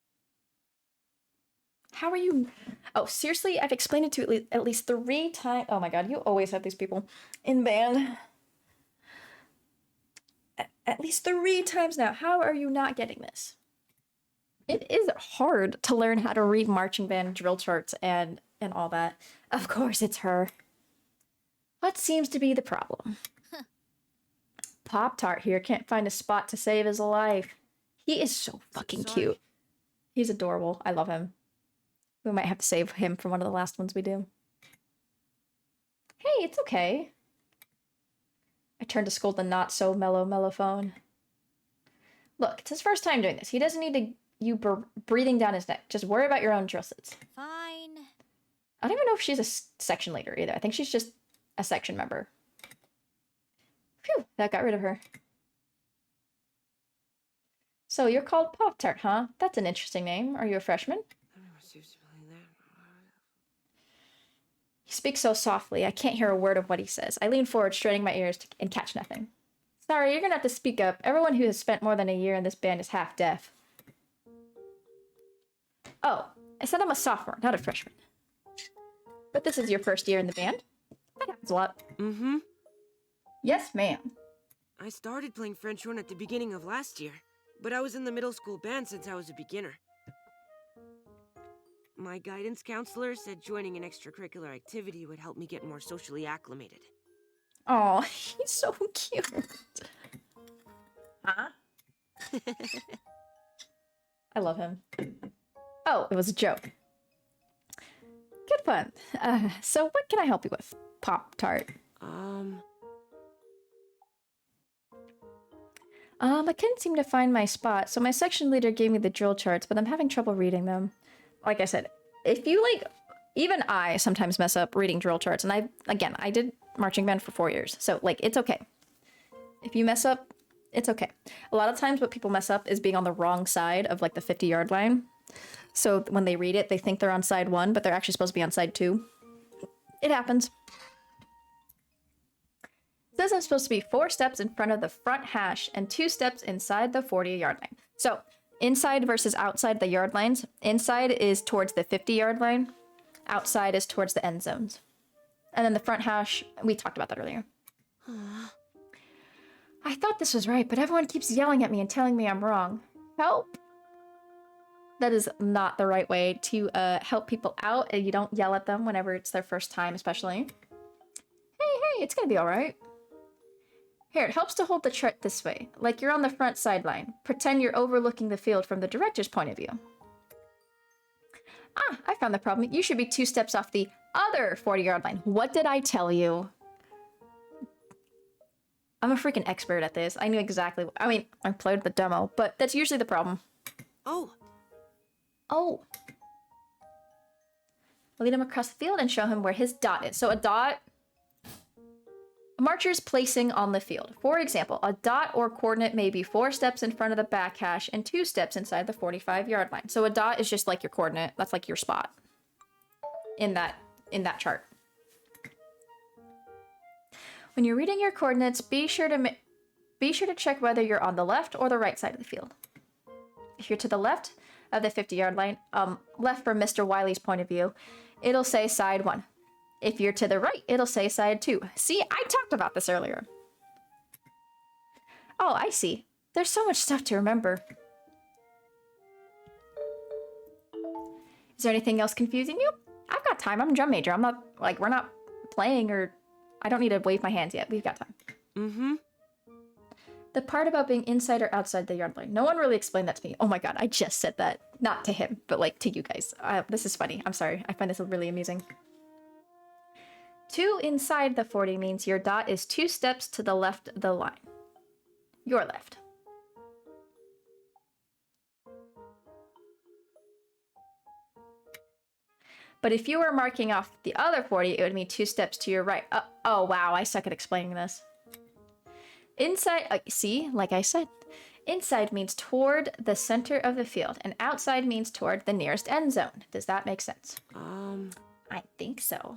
A: How are you? Oh, seriously? I've explained it to at least 3 times. Oh my god, you always have these people in band. At least 3 times now. How are you not getting this? It is hard to learn how to read marching band drill charts and all that. Of course it's her. What seems to be the problem? Pop-Tart here can't find a spot to save his life. He is so fucking cute. He's adorable. I love him. We might have to save him from one of the last ones we do. Hey, it's okay. I turned to scold the not so mellophone. Look, it's his first time doing this. He doesn't need you breathing down his neck. Just worry about your own drill sets.
D: Fine.
A: I don't even know if she's a section leader either. I think she's just a section member. Phew, that got rid of her. So you're called Pop-Tart, huh? That's an interesting name. Are you a freshman? He speaks so softly, I can't hear a word of what he says. I lean forward, straining my ears and catch nothing. Sorry, you're gonna have to speak up. Everyone who has spent more than a year in this band is half deaf. Oh, I said I'm a sophomore, not a freshman. But this is your first year in the band? That happens a lot.
H: Mm-hmm.
A: Yes, ma'am.
H: I started playing French horn at the beginning of last year, but I was in the middle school band since I was a beginner. My guidance counselor said joining an extracurricular activity would help me get more socially acclimated.
A: Oh, he's so cute. Huh? I love him. Oh, it was a joke. Good fun. So what can I help you with, Pop-Tart? I couldn't seem to find my spot, so my section leader gave me the drill charts, but I'm having trouble reading them. Like I said, if you even I sometimes mess up reading drill charts, and I did marching band for 4 years, so it's okay. If you mess up, it's okay. A lot of times what people mess up is being on the wrong side of the 50-yard line. So when they read it, they think they're on side 1, but they're actually supposed to be on side 2. It happens. It says I'm supposed to be 4 steps in front of the front hash and 2 steps inside the 40-yard line. So inside versus outside the yard lines. Inside is towards the 50-yard line. Outside is towards the end zones. And then the front hash, we talked about that earlier. I thought this was right, but everyone keeps yelling at me and telling me I'm wrong. Help! That is not the right way to help people out, and you don't yell at them whenever it's their first time, especially. Hey, it's gonna be alright. Here, it helps to hold the chart this way, like you're on the front sideline. Pretend you're overlooking the field from the director's point of view. Ah, I found the problem. You should be 2 steps off the other 40-yard line. What did I tell you? I'm a freaking expert at this. I knew exactly. I mean, I played the demo, but that's usually the problem.
H: Oh,
A: Oh. Lead him across the field and show him where his dot is. So a dot, a marcher's placing on the field. For example, a dot or coordinate may be 4 steps in front of the back hash and 2 steps inside the 45-yard line. So a dot is just like your coordinate. That's like your spot in that chart. When you're reading your coordinates, be sure to check whether you're on the left or the right side of the field. If you're to the left of the 50-yard line, left from Mr. Wiley's point of view, it'll say side 1. If you're to the right, it'll say side 2. See, I talked about this earlier. Oh, I see. There's so much stuff to remember. Is there anything else confusing you? I've got time. I'm a drum major. I'm not, like, we're not playing or... I don't need to wave my hands yet. We've got time.
H: mm-hmm.
A: The part about being inside or outside the yard line. No one really explained that to me. Oh my god, I just said that. Not to him, but like to you guys. This is funny. I'm sorry. I find this really amusing. 2 inside the 40 means your dot is 2 steps to the left of the line. Your left. But if you were marking off the other 40, it would mean 2 steps to your right. Oh wow, I suck at explaining this. Inside, see, like I said, inside means toward the center of the field, and outside means toward the nearest end zone. Does that make sense? I think so.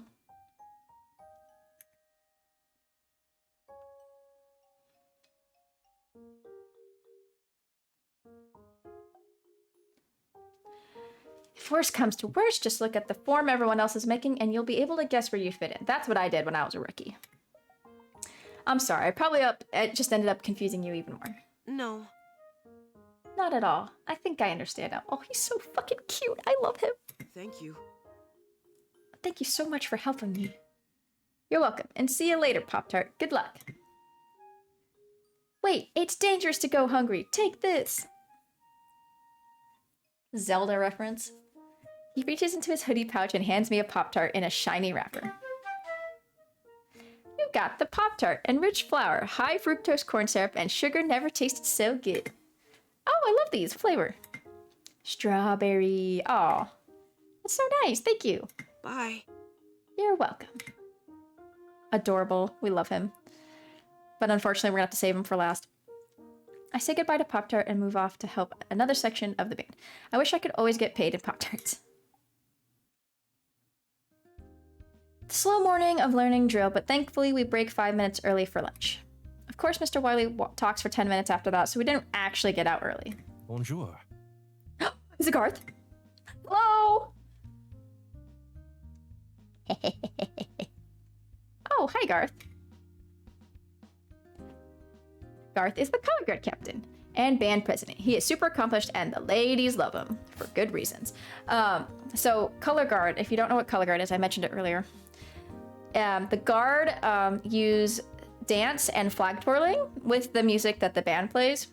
A: If worst comes to worst, just look at the form everyone else is making and you'll be able to guess where you fit in. That's what I did when I was a rookie. I'm sorry, I just ended up confusing you even more.
H: No.
A: Not at all. I think I understand now. Oh, he's so fucking cute. I love him.
H: Thank you.
A: Thank you so much for helping me. You're welcome, and see you later, Pop-Tart. Good luck. Wait, it's dangerous to go hungry. Take this. Zelda reference. He reaches into his hoodie pouch and hands me a Pop-Tart in a shiny wrapper. You got the Pop-Tart, enriched flour, high fructose corn syrup, and sugar never tasted so good. Oh, I love these. Flavor. Strawberry. Aw. That's so nice. Thank you.
H: Bye.
A: You're welcome. Adorable. We love him. But unfortunately, we're gonna have to save him for last. I say goodbye to Pop-Tart and move off to help another section of the band. I wish I could always get paid in Pop-Tarts. Slow morning of learning drill, but thankfully we break 5 minutes early for lunch. Of course, Mr. Wiley talks for 10 minutes after that, so we didn't actually get out early.
I: Bonjour.
A: Is it Garth? Hello? Oh, hi, Garth. Garth is the color guard captain and band president. He is super accomplished and the ladies love him for good reasons. So color guard, if you don't know what color guard is, I mentioned it earlier. The guard use dance and flag twirling with the music that the band plays.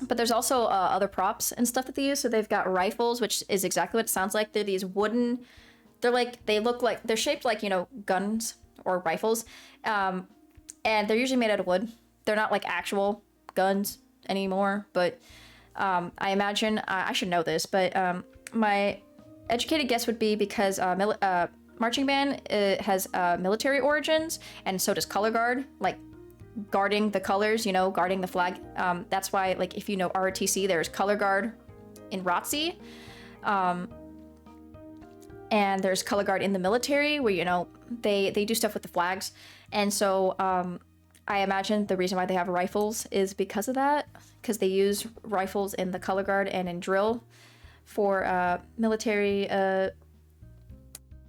A: But there's also other props and stuff that they use. So they've got rifles, which is exactly what it sounds like. They're these wooden, they're shaped like, you know, guns or rifles. And they're usually made out of wood. They're not like actual guns anymore, but I imagine, I should know this, but my educated guess would be because marching band has military origins, and so does color guard, like guarding the colors, you know, guarding the flag. That's why, like, if you know ROTC, there's color guard in ROTC, and there's color guard in the military where, you know, they do stuff with the flags. And so I imagine the reason why they have rifles is because of that, because they use rifles in the color guard and in drill for military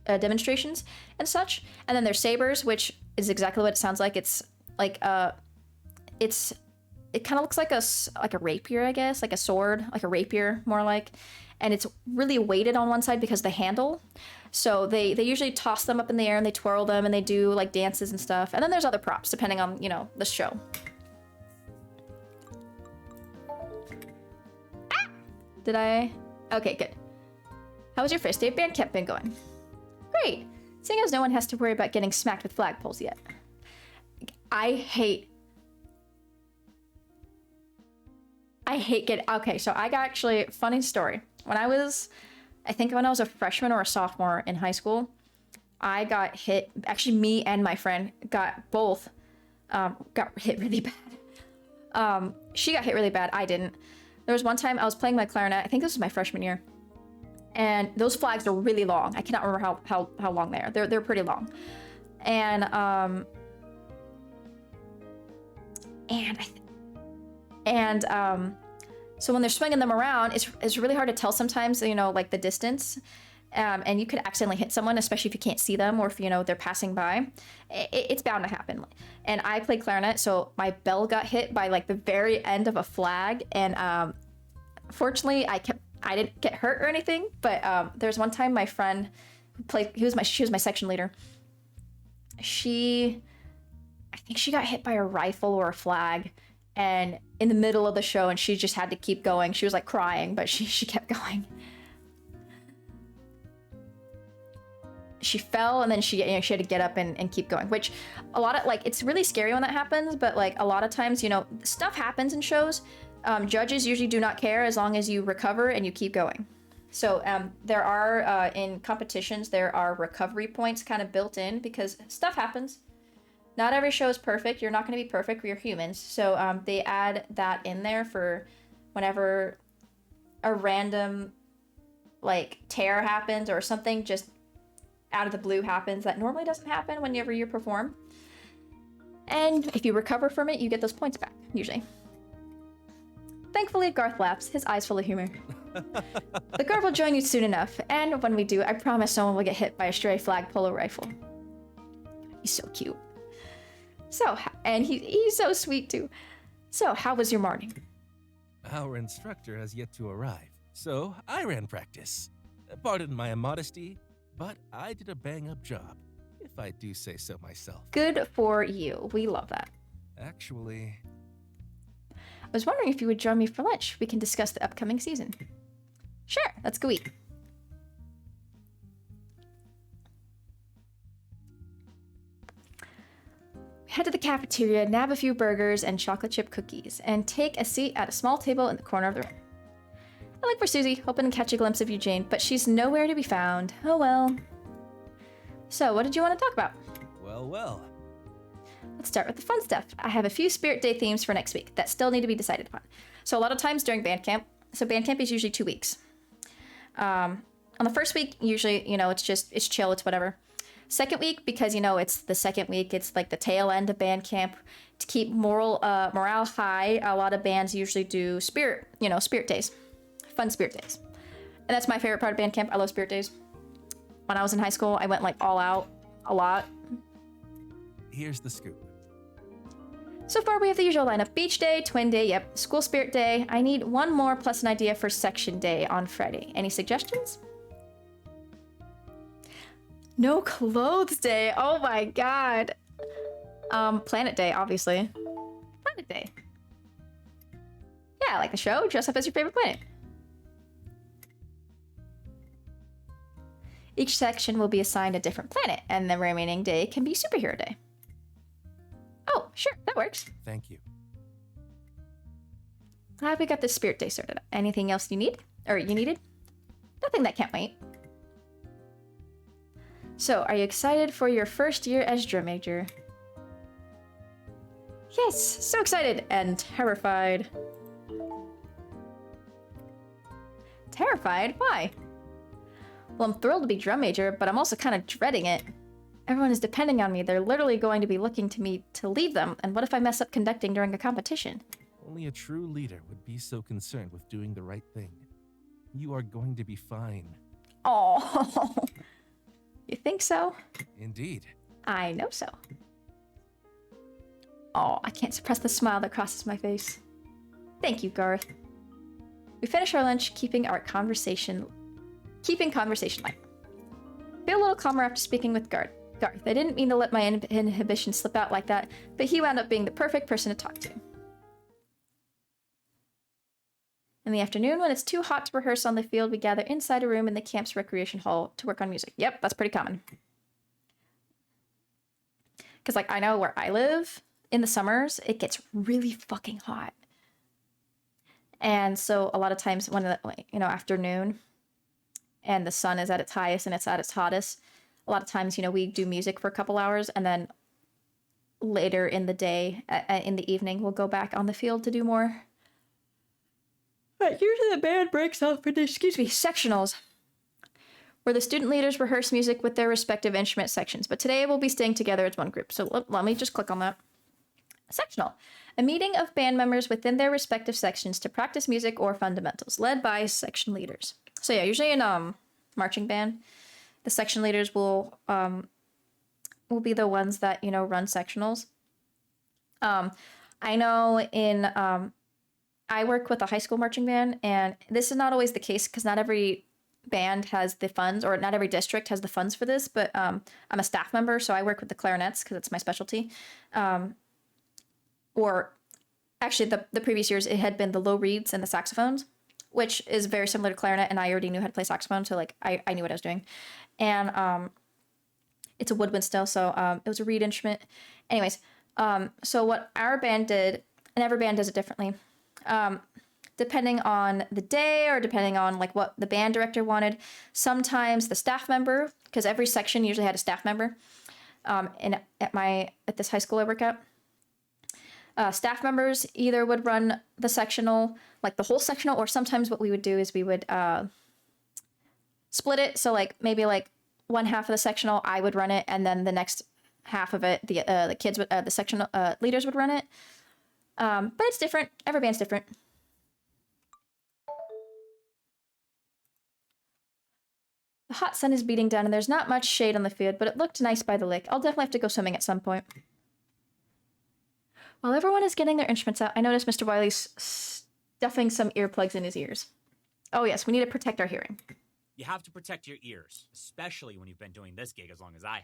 A: demonstrations and such. And then there's sabers, which is exactly what it sounds like. It's like it kind of looks like a rapier, I guess, like a sword, like a rapier more like, and it's really weighted on one side because of the handle. So they usually toss them up in the air and they twirl them and they do like dances and stuff. And then there's other props depending on, you know, the show. Ah! Did I? Okay, good. How was your first day of band camp been going? Great. Seeing as no one has to worry about getting smacked with flagpoles yet. I hate I hate getting, okay, so I got actually, funny story. I think when I was a freshman or a sophomore in high school, I got hit, actually me and my friend got both, got hit really bad. She got hit really bad, I didn't. There was one time I was playing my clarinet, I think this was my freshman year, and those flags are really long. I cannot remember how long they are. They're pretty long. And so when they're swinging them around, it's really hard to tell sometimes, you know, like the distance. And you could accidentally hit someone, especially if you can't see them or if, you know, they're passing by. It's bound to happen. And I played clarinet, so my bell got hit by like the very end of a flag. And fortunately, I didn't get hurt or anything. But there's one time my friend she was my section leader. I think she got hit by a rifle or a flag, and in the middle of the show, and she just had to keep going. She was like crying, but she kept going. She fell, and then she had to get up and keep going, which a lot of, like, it's really scary when that happens, but like a lot of times, you know, stuff happens in shows. Judges usually do not care as long as you recover and you keep going. So there are, in competitions, there are recovery points kind of built in because stuff happens. Not every show is perfect. You're not going to be perfect. We're humans. So they add that in there for whenever a random, like, tear happens or something just out of the blue happens that normally doesn't happen whenever you perform. And if you recover from it, you get those points back, usually. Thankfully, Garth laughs, his eyes full of humor. The guard will join you soon enough, and when we do, I promise someone will get hit by a stray flagpole rifle. He's so cute. So, and he's so sweet too. So, how was your morning?
I: Our instructor has yet to arrive, so I ran practice. Pardon my immodesty, but I did a bang-up job, if I do say so myself.
A: Good for you. We love that.
I: Actually,
A: I was wondering if you would join me for lunch. We can discuss the upcoming season. Sure, let's go eat. Head to the cafeteria, nab a few burgers and chocolate chip cookies, and take a seat at a small table in the corner of the room. I look for Susie, hoping to catch a glimpse of Eugene, but she's nowhere to be found. Oh well. So, what did you want to talk about?
I: well.
A: Let's start with the fun stuff. I have a few Spirit Day themes for next week that still need to be decided upon. So a lot of times during band camp, so band camp is usually 2 weeks. On the first week, usually, you know, it's chill, it's whatever. Second week, because, you know, it's the second week, it's like the tail end of band camp. To keep morale high, a lot of bands usually do Spirit Days. Fun Spirit Days. And that's my favorite part of band camp. I love Spirit Days. When I was in high school, I went like all out a lot.
I: Here's the scoop.
A: So far, we have the usual lineup. Beach Day, Twin Day, yep. School Spirit Day. I need one more plus an idea for Section Day on Friday. Any suggestions? No Clothes Day. Oh my god. Planet Day, obviously. Planet Day. Yeah, like the show. Dress up as your favorite planet. Each section will be assigned a different planet, and the remaining day can be Superhero Day. Oh, sure, that works.
I: Thank you.
A: We got this Spirit Day sorted out. Anything else you need? Or you needed? Nothing that can't wait. So, are you excited for your first year as drum major? Yes, so excited and terrified. Terrified? Why? Well, I'm thrilled to be drum major, but I'm also kind of dreading it. Everyone is depending on me. They're literally going to be looking to me to lead them, and what if I mess up conducting during a competition?
I: Only a true leader would be so concerned with doing the right thing. You are going to be fine.
A: Oh, you think so?
I: Indeed.
A: I know so. Oh, I can't suppress the smile that crosses my face. Thank you, Garth. We finish our lunch, keeping conversation light. Feel a little calmer after speaking with Garth. I didn't mean to let my inhibition slip out like that, but he wound up being the perfect person to talk to. In the afternoon, when it's too hot to rehearse on the field, we gather inside a room in the camp's recreation hall to work on music. Yep, that's pretty common. Because, like, I know where I live, in the summers, it gets really fucking hot. And so a lot of times when afternoon and the sun is at its highest and it's at its hottest, a lot of times we do music for a couple hours, and then later in the day, in the evening, we'll go back on the field to do more. But usually the band breaks off into sectionals, where the student leaders rehearse music with their respective instrument sections. But today we'll be staying together as one group. So let me just click on that. Sectional. A meeting of band members within their respective sections to practice music or fundamentals, led by section leaders. So yeah, usually in marching band, the section leaders will be the ones that run sectionals. I know in I work with a high school marching band, and this is not always the case because not every band has the funds, or not every district has the funds for this, but I'm a staff member, so I work with the clarinets because it's my specialty. Or actually the previous years it had been the low reeds and the saxophones, which is very similar to clarinet, and I already knew how to play saxophone, so like I knew what I was doing. And it's a woodwind still, so it was a reed instrument. Anyways, so what our band did, and every band does it differently, depending on the day or depending on like what the band director wanted. Sometimes the staff member, because every section usually had a staff member, and at this high school I work at, staff members either would run the sectional, like the whole sectional, or sometimes what we would do is we would split it. So like maybe like one half of the sectional I would run it, and then the next half of it the kids would the sectional leaders would run it. But it's different. Every band's different. The hot sun is beating down, and there's not much shade on the field, but it looked nice by the lake. I'll definitely have to go swimming at some point. While everyone is getting their instruments out, I noticed Mr. Wiley's stuffing some earplugs in his ears. Oh yes, we need to protect our hearing.
J: You have to protect your ears, especially when you've been doing this gig as long as I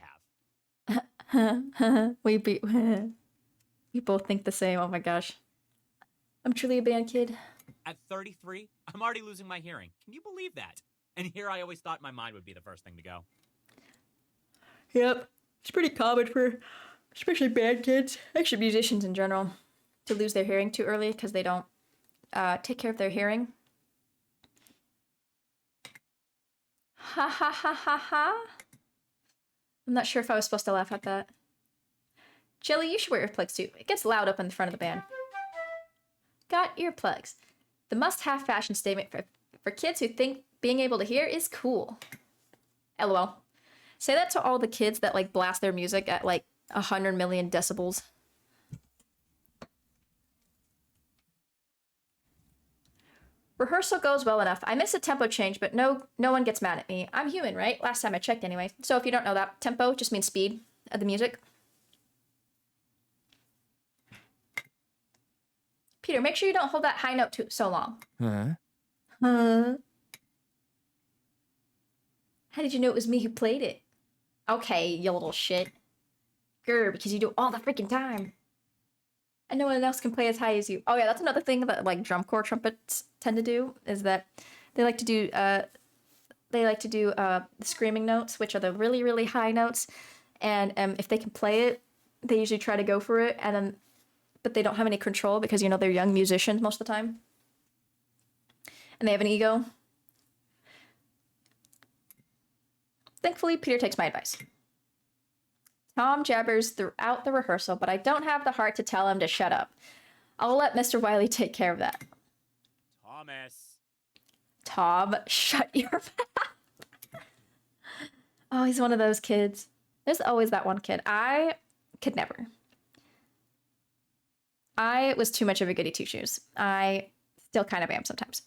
J: have.
A: We both think the same. Oh my gosh. I'm truly a band kid.
J: At 33, I'm already losing my hearing. Can you believe that? And here I always thought my mind would be the first thing to go.
A: Yep. It's pretty common for especially band kids, actually musicians in general, to lose their hearing too early because they don't take care of their hearing. Ha ha ha ha ha. I'm not sure if I was supposed to laugh at that. Jelly, you should wear earplugs too. It gets loud up in the front of the band. Got earplugs. The must-have fashion statement for kids who think being able to hear is cool. LOL. Say that to all the kids that like blast their music at like 100 million decibels. Rehearsal goes well enough. I miss a tempo change, but no one gets mad at me. I'm human, right? Last time I checked anyway. So if you don't know that, tempo just means speed of the music. Peter, make sure you don't hold that high note so long.
I: Huh?
A: Huh? How did you know it was me who played it? Okay, you little shit. Grr, because you do it all the freaking time. And no one else can play as high as you. Oh yeah, that's another thing that like drum corps trumpets tend to do, is that they like to do the screaming notes, which are the really, really high notes. And if they can play it, they usually try to go for it, but they don't have any control because they're young musicians most of the time. And they have an ego. Thankfully, Peter takes my advice. Tom jabbers throughout the rehearsal, but I don't have the heart to tell him to shut up. I'll let Mr. Wiley take care of that.
J: Thomas.
A: Tom, shut your mouth. Oh, he's one of those kids. There's always that one kid. I could never. I was too much of a goody two-shoes. I still kind of am sometimes.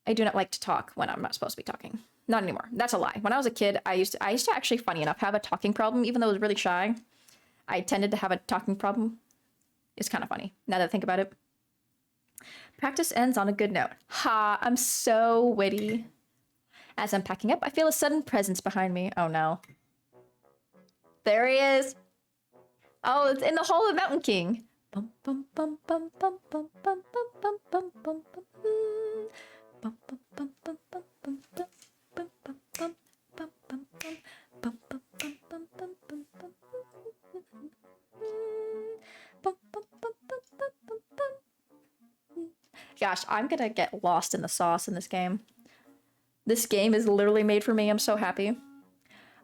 A: I do not like to talk when I'm not supposed to be talking. Not anymore. That's a lie. When I was a kid, I used to actually, funny enough, have a talking problem. Even though I was really shy, I tended to have a talking problem. It's kind of funny, now that I think about it. Practice ends on a good note. Ha, I'm so witty. As I'm packing up, I feel a sudden presence behind me. Oh no. There he is. Oh, it's in the Hall of Mountain King. Bum, bum, bum, bum, bum, bum, bum, bum, bum, bum, bum, bum. Bum, bum, bum, bum, bum, bum, bum. gosh, I'm gonna get lost in the sauce in this game. This game is literally made for me. I'm so happy.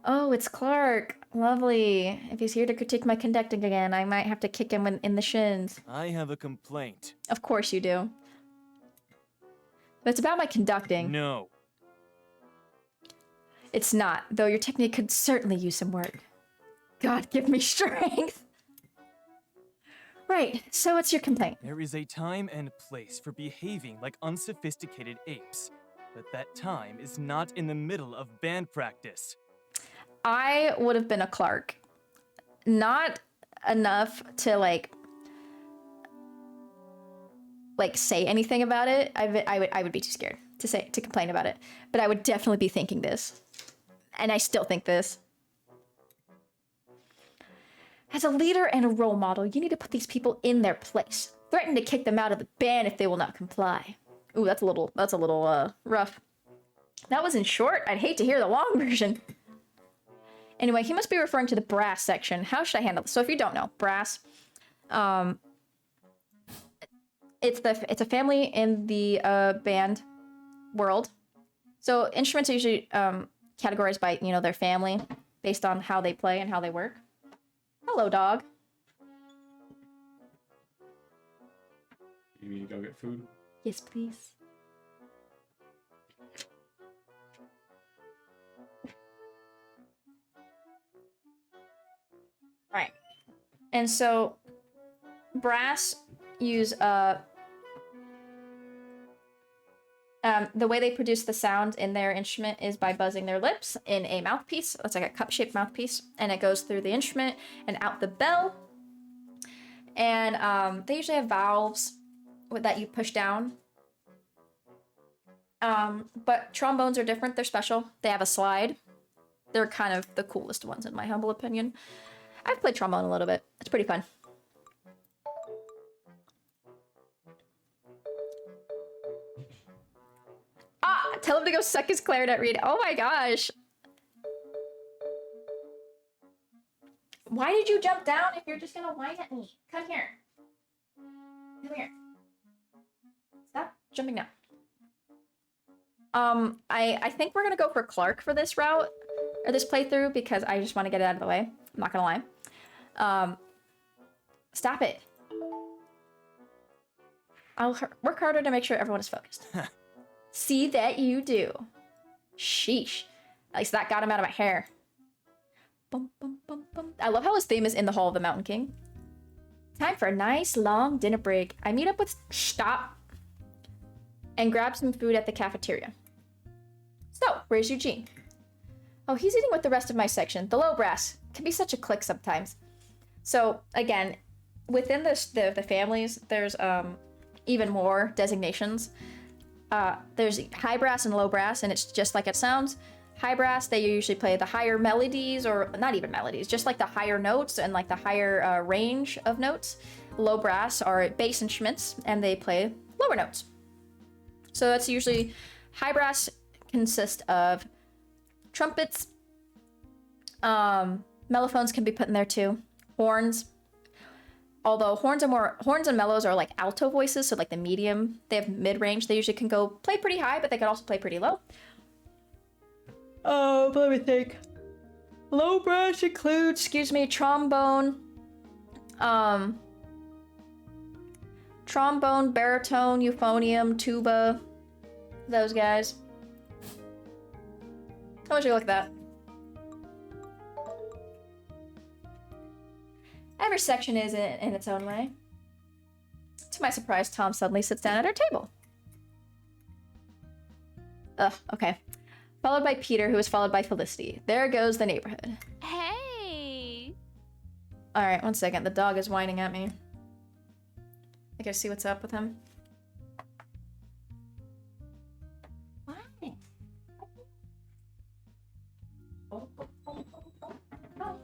A: Oh, it's Clark. Lovely. If he's here to critique my conducting again, I might have to kick him in the shins.
C: I have a complaint.
A: Of course you do. But it's about my conducting.
C: No.
A: It's not, though your technique could certainly use some work. God, give me strength. Right, so what's your complaint?
C: There is a time and place for behaving like unsophisticated apes, but that time is not in the middle of band practice.
A: I would have been a Clark. Not enough to like say anything about it. I would be too scared to complain about it. But I would definitely be thinking this. And I still think this. As a leader and a role model, you need to put these people in their place. Threaten to kick them out of the band if they will not comply. Ooh, that's a little rough. That was in short. I'd hate to hear the long version. Anyway, he must be referring to the brass section. How should I handle this? So if you don't know, brass, it's a family in the band world. So instruments are usually categorized by, you know, their family based on how they play and how they work. Hello, dog.
F: You need to go get food?
A: Yes, please. Right. And so brass use the way they produce the sound in their instrument is by buzzing their lips in a mouthpiece. It's like a cup-shaped mouthpiece, and it goes through the instrument and out the bell. And they usually have valves that you push down. But trombones are different. They're special. They have a slide. They're kind of the coolest ones, in my humble opinion. I've played trombone a little bit. It's pretty fun. Ah! Tell him to go suck his clarinet reed. Oh my gosh. Why did you jump down if you're just gonna whine at me? Come here. Come here. Stop jumping down. I think we're gonna go for Clark for this route, or this playthrough, because I just want to get it out of the way. I'm not gonna lie. Stop it. I'll work harder to make sure everyone is focused. See that you do. Sheesh. At least that got him out of my hair. Bum, bum, bum, bum. I love how his theme is in the Hall of the Mountain King. Time for a nice long dinner break. I meet up with Stop and grab some food at the cafeteria. So, where's Eugene? Oh, he's eating with the rest of my section. The low brass can be such a clique sometimes. So, again, within the families, there's even more designations. There's high brass and low brass, and it's just like it sounds. High brass, they usually play the higher melodies, or not even melodies, just like the higher notes and like the higher range of notes. Low brass are bass instruments, and they play lower notes. So that's usually, high brass consists of trumpets, mellophones can be put in there too, horns. Although horns and mellows are like alto voices, so like the medium, they have mid-range. They usually can go play pretty high, but they can also play pretty low. Oh, let me think. Low brass includes, trombone, trombone, baritone, euphonium, tuba, those guys. How much you look at that? Every section is in its own way. To my surprise, Tom suddenly sits down at our table. Ugh, okay. Followed by Peter, who is followed by Felicity. There goes the neighborhood.
B: Hey!
A: Alright, one second. The dog is whining at me. I gotta see what's up with him. Why? Oh, oh, oh, oh, oh.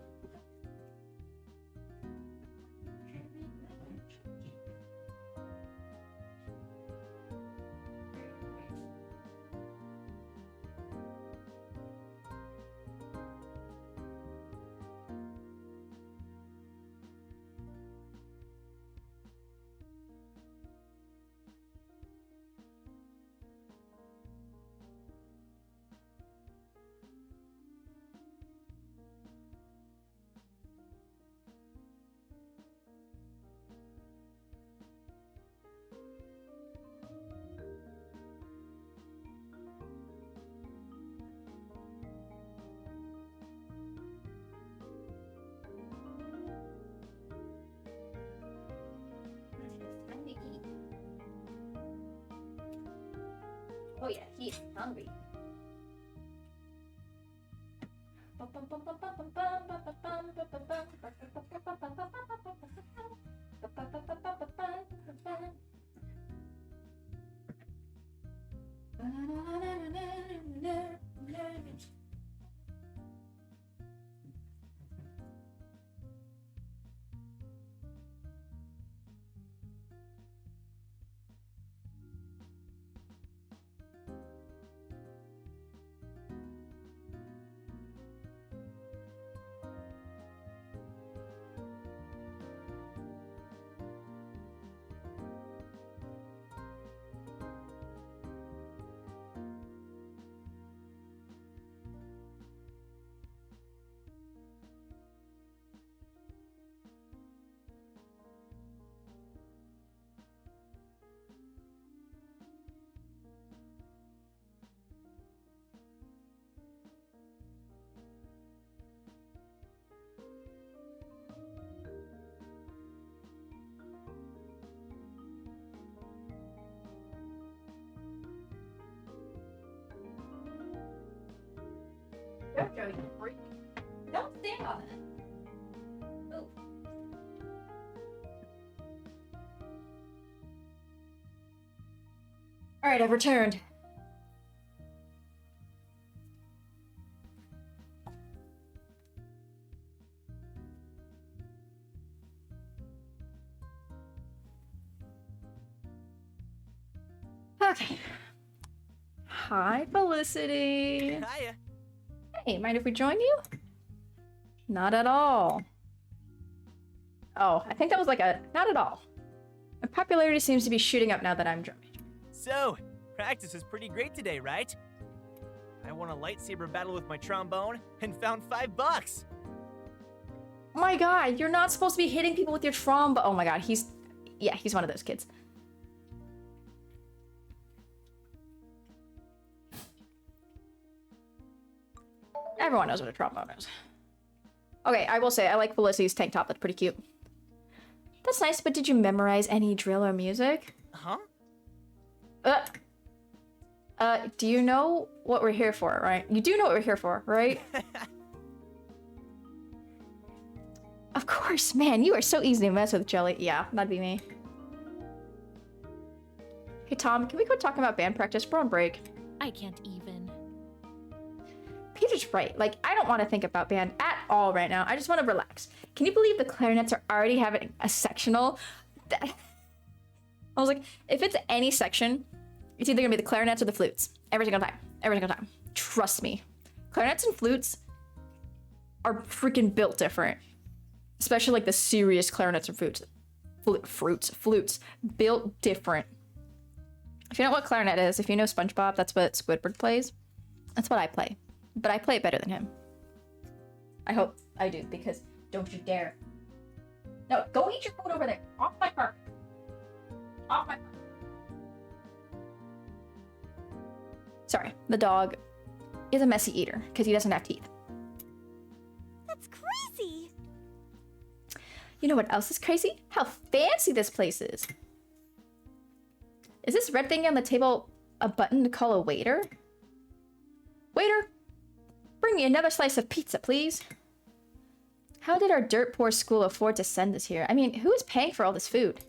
A: Oh yeah, he's hungry. Jojo, you freak. Don't stand on it. Ooh. Alright, I've returned. Okay. Hi, Felicity.
C: Hiya.
A: Hey, mind if we join you? Not at all. Oh, I think that was like a not at all. My popularity seems to be shooting up now that I'm joining.
C: So, practice was pretty great today, right? I won a lightsaber battle with my trombone and found $5.
A: Oh my god, you're not supposed to be hitting people with your trombone. Oh my god, he's one of those kids. Everyone knows what a trombone is. Okay, I will say, I like Felicity's tank top. That's pretty cute. That's nice, but did you memorize any drill or music?
C: Huh?
A: Do you know what we're here for, right? You do know what we're here for, right? Of course, man, you are so easy to mess with, Jelly. Yeah, that'd be me. Hey, Tom, can we quit talking about band practice? We're on break.
B: I can't even.
A: Peter's right. Like, I don't want to think about band at all right now. I just want to relax. Can you believe the clarinets are already having a sectional? I was like, if it's any section, it's either going to be the clarinets or the flutes. Every single time. Every single time. Trust me. Clarinets and flutes are freaking built different. Especially like the serious clarinets and flutes. Built different. If you know what clarinet is, if you know SpongeBob, that's what Squidward plays. That's what I play. But I play it better than him. I hope I do, because don't you dare. No, go eat your food over there. Off my carpet. Off my carpet. Sorry, the dog is a messy eater, because he doesn't have teeth.
D: That's crazy.
A: You know what else is crazy? How fancy this place is. Is this red thing on the table a button to call a waiter? Waiter, bring me another slice of pizza, please. How did our dirt poor school afford to send us here? I mean, who is paying for all this food?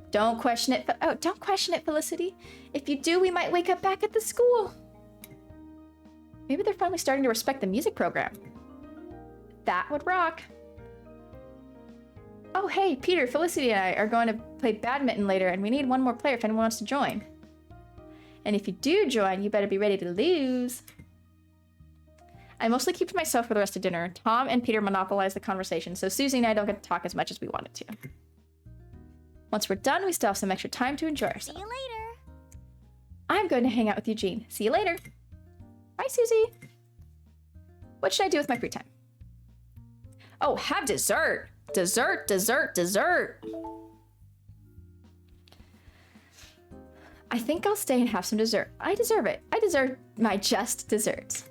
A: Don't question it. Oh, don't question it, Felicity. If you do, we might wake up back at the school. Maybe they're finally starting to respect the music program. That would rock. Oh, hey, Peter, Felicity and I are going to play badminton later, and we need one more player if anyone wants to join. And if you do join, you better be ready to lose. I mostly keep to myself for the rest of dinner. Tom and Peter monopolize the conversation, so Susie and I don't get to talk as much as we wanted to. Once we're done, we still have some extra time to enjoy ourselves.
D: See you later.
A: I'm going to hang out with Eugene. See you later. Bye, Susie. What should I do with my free time? Oh, have dessert. Dessert. I think I'll stay and have some dessert. I deserve it. I deserve my just desserts.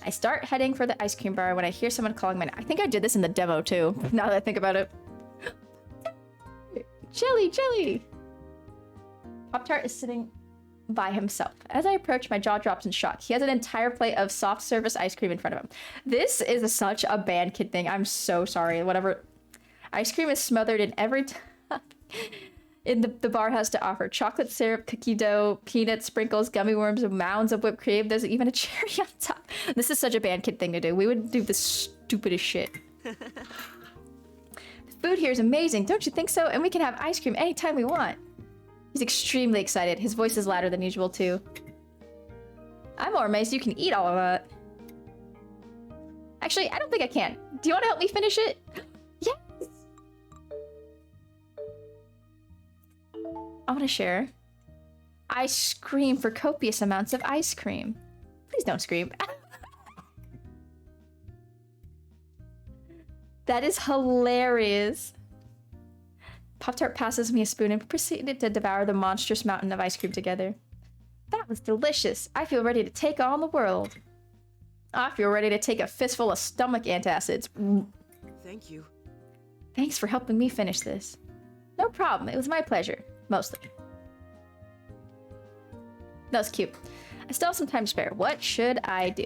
A: I start heading for the ice cream bar when I hear someone calling my name. I think I did this in the demo too, now that I think about it. Jelly! Pop-Tart is sitting by himself. As I approach, my jaw drops in shock. He has an entire plate of soft service ice cream in front of him. This is such a band kid thing. I'm so sorry. Whatever. Ice cream is smothered in every in the bar has to offer. Chocolate syrup, cookie dough, peanuts, sprinkles, gummy worms, mounds of whipped cream. There's even a cherry on top. This is such a band kid thing to do. We would do the stupidest shit. The food here is amazing, don't you think so? And we can have ice cream anytime we want. He's extremely excited. His voice is louder than usual, too. I'm more amazed you can eat all of that. Actually, I don't think I can. Do you want to help me finish it? Yes! I want to share. I scream for copious amounts of ice cream. Please don't scream. That is hilarious. Pop-Tart passes me a spoon and proceeded to devour the monstrous mountain of ice cream together. That was delicious. I feel ready to take on the world. I feel ready to take a fistful of stomach antacids.
H: Thank you.
A: Thanks for helping me finish this. No problem. It was my pleasure. Mostly. That was cute. I still have some time to spare. What should I do?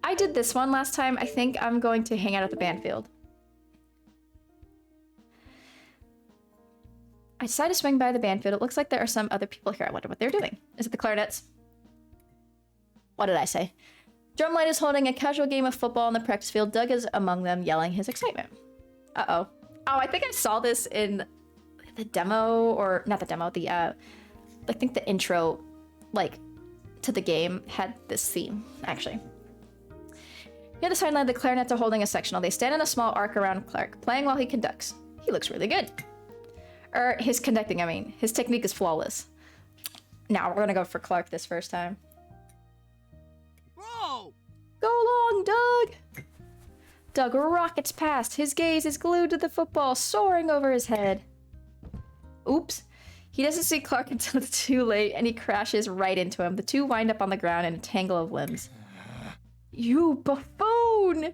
A: I did this one last time. I think I'm going to hang out at the band field. I decided to swing by the band field. It looks like there are some other people here. I wonder what they're doing. Is it the clarinets? What did I say? Drumline is holding a casual game of football on the practice field. Doug is among them, yelling his excitement. Uh-oh. Oh, I think I saw this in the demo, or not the demo, I think the intro, like, to the game had this theme, actually. Near the sideline, the clarinets are holding a sectional. They stand in a small arc around Clark, playing while he conducts. He looks really good. His conducting, I mean. His technique is flawless. Now, we're gonna go for Clark this first time.
C: Whoa!
A: Go long, Doug! Doug rockets past. His gaze is glued to the football, soaring over his head. Oops. He doesn't see Clark until it's too late, and he crashes right into him. The two wind up on the ground in a tangle of limbs. You buffoon!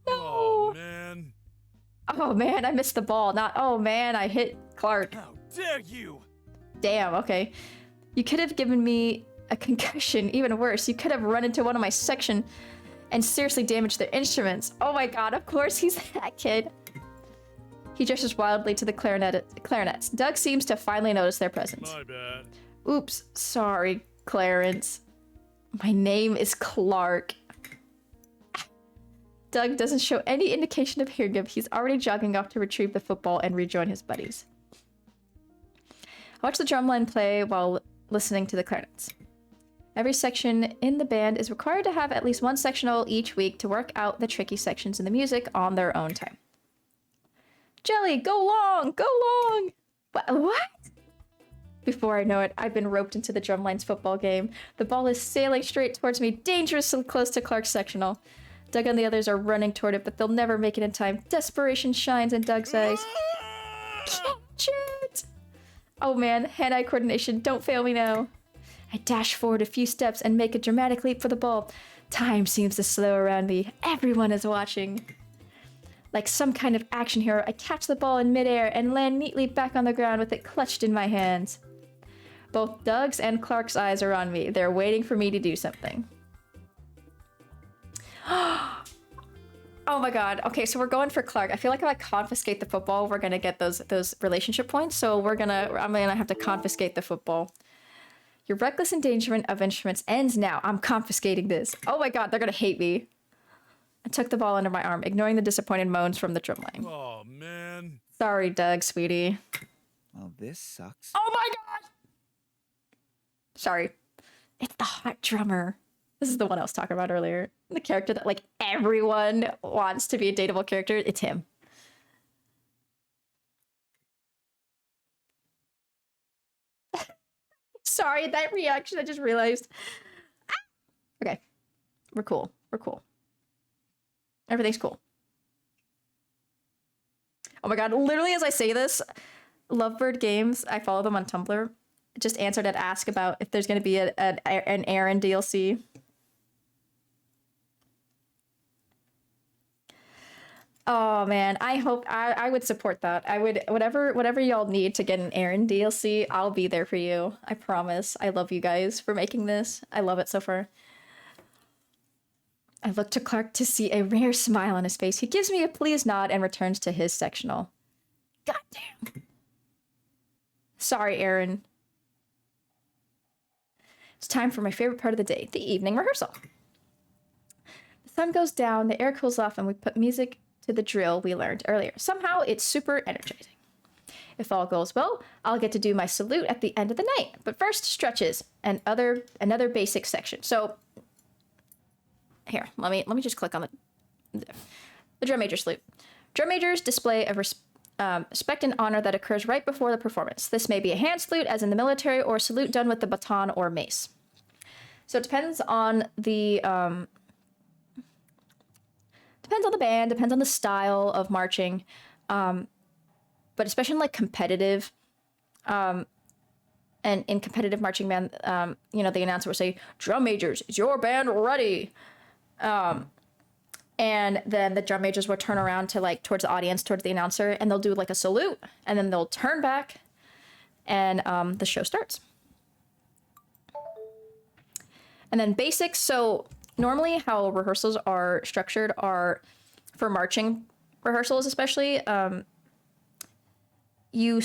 A: No!
E: Oh, man.
A: Oh, man, I missed the ball. Not, oh, man, I hit Clark.
C: How dare you!
A: Damn, okay. You could have given me a concussion. Even worse, you could have run into one of my section and seriously damaged their instruments. Oh my god, of course he's that kid. He gestures wildly to the clarinets. Doug seems to finally notice their presence.
E: My bad.
A: Oops, sorry, Clarence. My name is Clark. Doug doesn't show any indication of hearing him. He's already jogging off to retrieve the football and rejoin his buddies. I watch the drumline play while listening to the clarinets. Every section in the band is required to have at least one sectional each week to work out the tricky sections in the music on their own time. Jelly, go long! Go long! What? Before I know it, I've been roped into the drumline's football game. The ball is sailing straight towards me, dangerously close to Clark's sectional. Doug and the others are running toward it, but they'll never make it in time. Desperation shines in Doug's eyes. Catch it! Oh man, hand-eye coordination, don't fail me now. I dash forward a few steps and make a dramatic leap for the ball. Time seems to slow around me. Everyone is watching. Like some kind of action hero, I catch the ball in midair and land neatly back on the ground with it clutched in my hands. Both Doug's and Clark's eyes are on me. They're waiting for me to do something. Oh my god. Okay, so we're going for Clark. I feel like if I confiscate the football, we're gonna get those relationship points. So I'm gonna have to confiscate the football. Your reckless endangerment of instruments ends now. I'm confiscating this. Oh my god, they're gonna hate me. I took the ball under my arm, ignoring the disappointed moans from the drumline.
E: Oh, man.
A: Sorry, Doug, sweetie.
K: Well, this sucks.
A: Oh my god! Sorry. It's the hot drummer. This is the one I was talking about earlier. The character that, like, everyone wants to be a dateable character. It's him. Sorry, that reaction, I just realized. Ah! Okay. We're cool. We're cool. Everything's cool. Oh my god, literally as I say this, Lovebird Games, I follow them on Tumblr, just answered at Ask about if there's going to be an Aaron DLC. Oh man, I hope I would support that. I would whatever y'all need to get an Aaron DLC, I'll be there for you. I promise. I love you guys for making this. I love it so far. I look to Clark to see a rare smile on his face. He gives me a pleased nod and returns to his sectional. Goddamn. Sorry, Aaron. It's time for my favorite part of the day, the evening rehearsal. The sun goes down, the air cools off, and we put music to the drill we learned earlier. Somehow, it's super energizing. If all goes well, I'll get to do my salute at the end of the night. But first, stretches and another basic section. So, here, let me just click on the drum major salute. Drum majors display a respect and honor that occurs right before the performance. This may be a hand salute, as in the military, or a salute done with the baton or mace. So it depends on the band, depends on the style of marching, but especially in like competitive, and in competitive marching band, the announcer will say, "Drum majors, is your band ready?" And then the drum majors will turn around to like towards the audience, towards the announcer, and they'll do like a salute, and then they'll turn back, and the show starts. And then basics. So normally how rehearsals are structured are for marching rehearsals, especially. We usually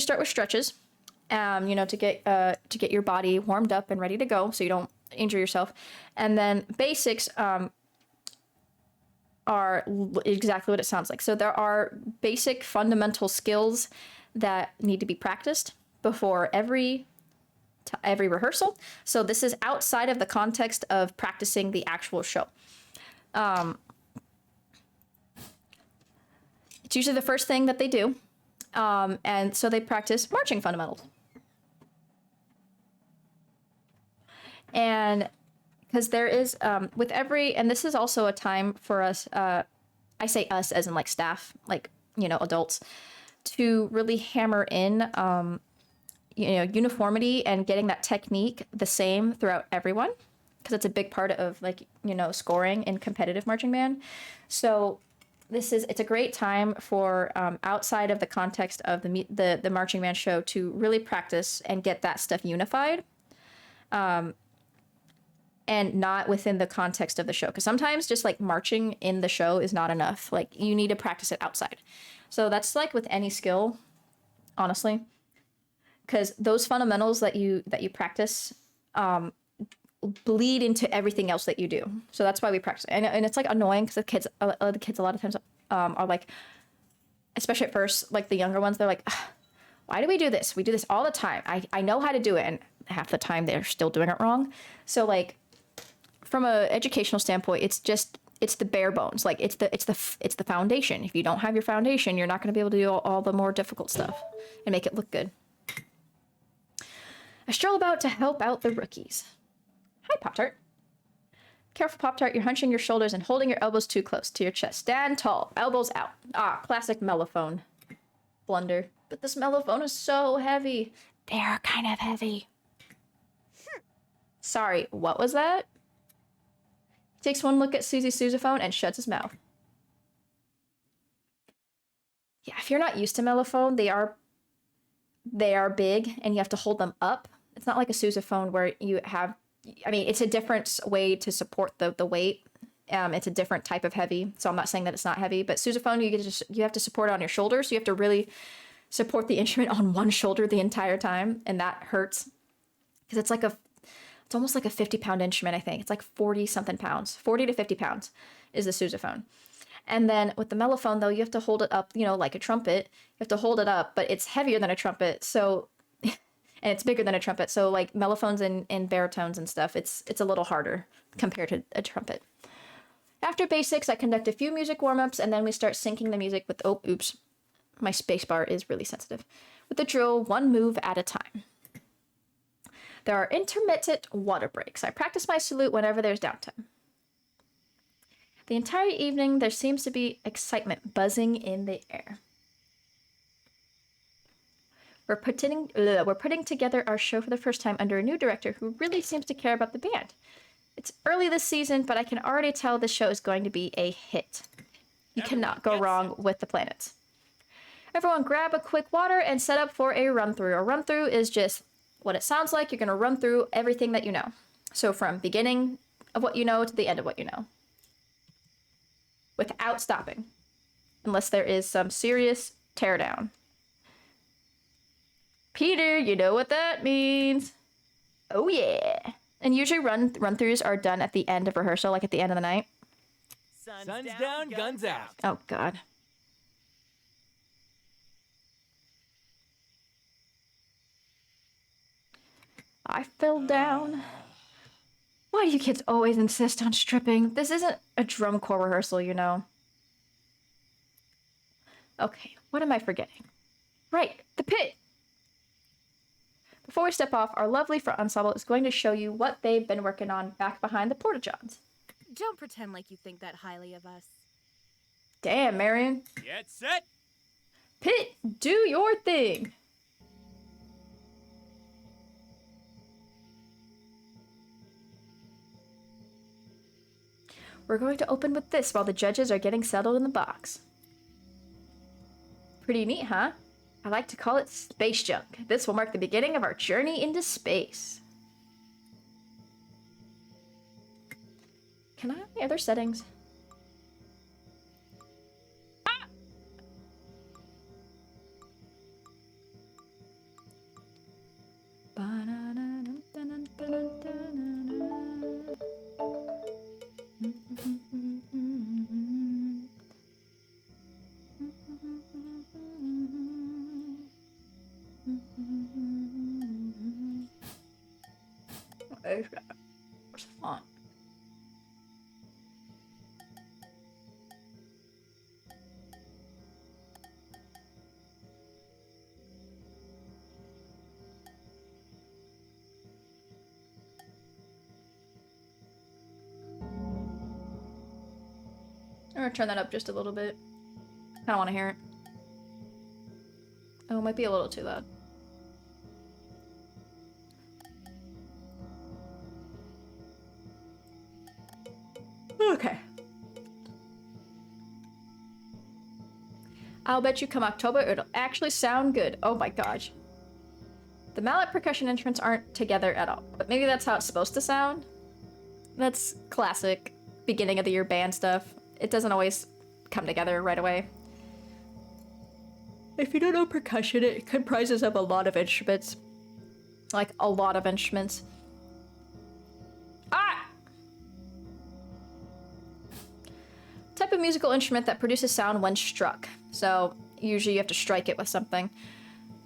A: start with stretches, to get your body warmed up and ready to go, so you don't injure yourself. And then basics are exactly what it sounds like. So there are basic fundamental skills that need to be practiced before every rehearsal. So this is outside of the context of practicing the actual show. It's usually the first thing that they do. And so they practice marching fundamentals. And because there is, with every, and this is also a time for us, I say us as in like staff, like, adults, to really hammer in, uniformity and getting that technique the same throughout everyone, because it's a big part of like, scoring in competitive marching band. So it's a great time for, outside of the context of the marching band show, to really practice and get that stuff unified. And not within the context of the show. Because sometimes just like marching in the show is not enough. Like you need to practice it outside. So that's like with any skill, honestly. Because those fundamentals that you practice bleed into everything else that you do. So that's why we practice. And it's like annoying because the kids a lot of times are like, especially at first, like the younger ones, they're like, why do we do this? We do this all the time. I know how to do it. And half the time they're still doing it wrong. So like, from a educational standpoint, it's the bare bones. Like it's the foundation. If you don't have your foundation, you're not going to be able to do all the more difficult stuff and make it look good. I stroll about to help out the rookies. Hi, Pop-Tart. Careful, Pop-Tart. You're hunching your shoulders and holding your elbows too close to your chest. Stand tall. Elbows out. Ah, classic mellophone blunder. But this mellophone is so heavy. They're kind of heavy. Sorry, what was that? He takes one look at Susie's sousaphone and shuts his mouth. Yeah, if you're not used to mellophone, they are big and you have to hold them up. It's not like a sousaphone where you have, it's a different way to support the weight. It's a different type of heavy, so I'm not saying that it's not heavy, but sousaphone, you have to support it on your shoulder, so you have to really support the instrument on one shoulder the entire time, and that hurts. Because it's almost like a 50-pound instrument, I think. It's like 40-something pounds. 40 to 50 pounds is the sousaphone. And then with the mellophone, though, you have to hold it up, like a trumpet. You have to hold it up, but it's heavier than a trumpet, so... and it's bigger than a trumpet, so like mellophones and baritones and stuff, it's a little harder compared to a trumpet. After basics, I conduct a few music warm-ups, and then we start syncing the music with... Oh, oops. My spacebar is really sensitive. With the drill, one move at a time. There are intermittent water breaks. I practice my salute whenever there's downtime. The entire evening, there seems to be excitement buzzing in the air. We're putting together our show for the first time under a new director who really seems to care about the band. It's early this season, but I can already tell the show is going to be a hit. You cannot go wrong with the planets. Everyone grab a quick water and set up for a run-through. A run-through is just what it sounds like. You're going to run through everything that you know. So from beginning of what you know to the end of what you know. Without stopping. Unless there is some serious teardown. Peter, you know what that means. Oh yeah. And usually run-throughs are done at the end of rehearsal, like at the end of the night.
C: Sun's down, guns out.
A: Oh god. I fell down. Why do you kids always insist on stripping? This isn't a drum corps rehearsal, you know. Okay, what am I forgetting? Right, the pit! Before we step off, our lovely front ensemble is going to show you what they've been working on back behind the porta-johns.
D: Don't pretend like you think that highly of us.
A: Damn, Marion.
J: Get set!
A: Pit, do your thing! We're going to open with this while the judges are getting settled in the box. Pretty neat, huh? I like to call it space junk. This will mark the beginning of our journey into space. Can I have any other settings? Ah! Where's the font? I'm gonna turn that up just a little bit. I don't want to hear it. Oh, it might be a little too loud. Okay. I'll bet you come October it'll actually sound good. Oh my gosh. The mallet percussion instruments aren't together at all, but maybe that's how it's supposed to sound. That's classic beginning of the year band stuff. It doesn't always come together right away. If you don't know percussion, it comprises of a lot of instruments. Like, a lot of instruments. Ah! Type of musical instrument that produces sound when struck. So, usually you have to strike it with something.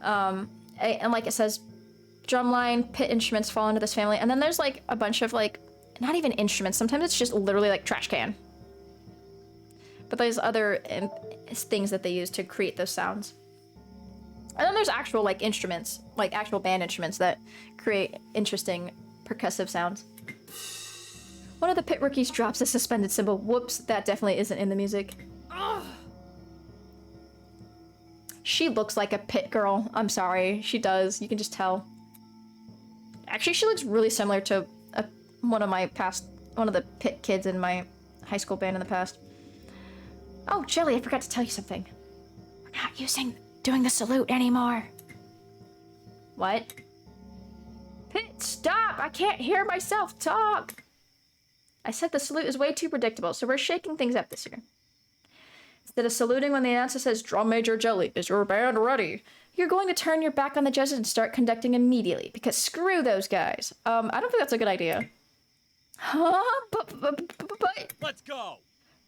A: And like it says, drumline, pit instruments fall into this family. And then there's like a bunch of like, not even instruments. Sometimes it's just literally like trash can. But there's other things that they use to create those sounds. And then there's actual like instruments, like actual band instruments that create interesting percussive sounds. One of the pit rookies drops a suspended cymbal. Whoops, that definitely isn't in the music. Ugh. She looks like a pit girl. I'm sorry, she does. You can just tell. Actually, she looks really similar to one of the pit kids in my high school band in the past. Oh, Jelly, I forgot to tell you something. We're not doing the salute anymore. What? Pit, stop! I can't hear myself talk! I said the salute is way too predictable, so we're shaking things up this year. Instead of saluting when the announcer says, Drum Major Jelly, is your band ready? You're going to turn your back on the judges and start conducting immediately, because screw those guys. I don't think that's a good idea. Huh? But...
J: Let's go!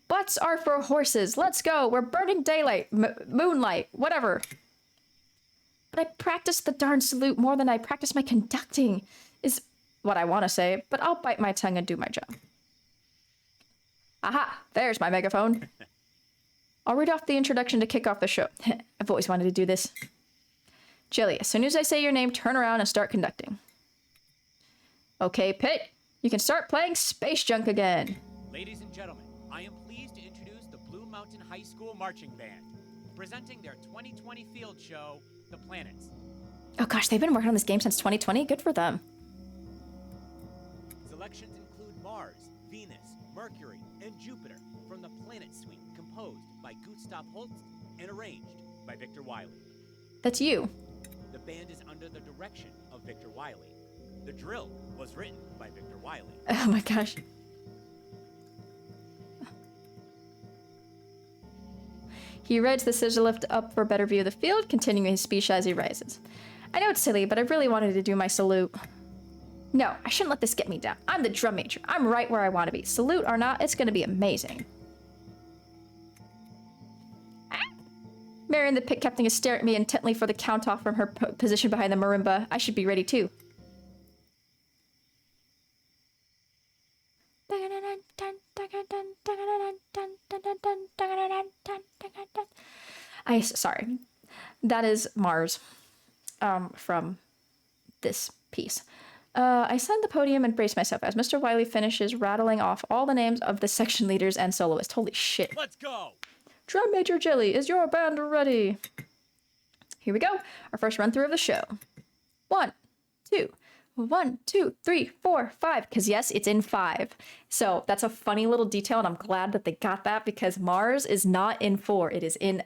A: Butts are for horses. Let's go. We're burning daylight, moonlight, whatever. But I practice the darn salute more than I practice my conducting, is what I want to say, but I'll bite my tongue and do my job. Aha, there's my megaphone. I'll read off the introduction to kick off the show. I've always wanted to do this. Jelly, as soon as I say your name, turn around and start conducting. Okay, Pit, you can start playing Space Junk again.
J: Ladies and gentlemen, I am pleased to introduce the Blue Mountain High School Marching Band, presenting their 2020 field show, The Planets.
A: Oh gosh, they've been working on this game since 2020. Good for them.
J: Selections include Mars, Venus, Mercury, and Jupiter from the Planet Suite, composed composed by Gustav Holst and arranged by Victor Wiley.
A: That's you.
J: The band is under the direction of Victor Wiley. The drill was written by Victor Wiley.
A: Oh my gosh. He rides the scissor lift up for a better view of the field, continuing his speech as he rises. I know it's silly, but I really wanted to do my salute. No, I shouldn't let this get me down. I'm the drum major. I'm right where I want to be. Salute or not, it's going to be amazing. Ah. Mary in the pit captain is staring at me intently for the count-off from her position behind the marimba. I should be ready too. Sorry. That is Mars. From this piece. I ascend the podium and brace myself as Mr. Wiley finishes rattling off all the names of the section leaders and soloists. Holy shit.
J: Let's go!
A: Drum Major Jelly, is your band ready? Here we go. Our first run through of the show. 1, 2, 1, 2, 3, 4, 5. Because yes, it's in 5. So that's a funny little detail, and I'm glad that they got that because Mars is not in 4. It is in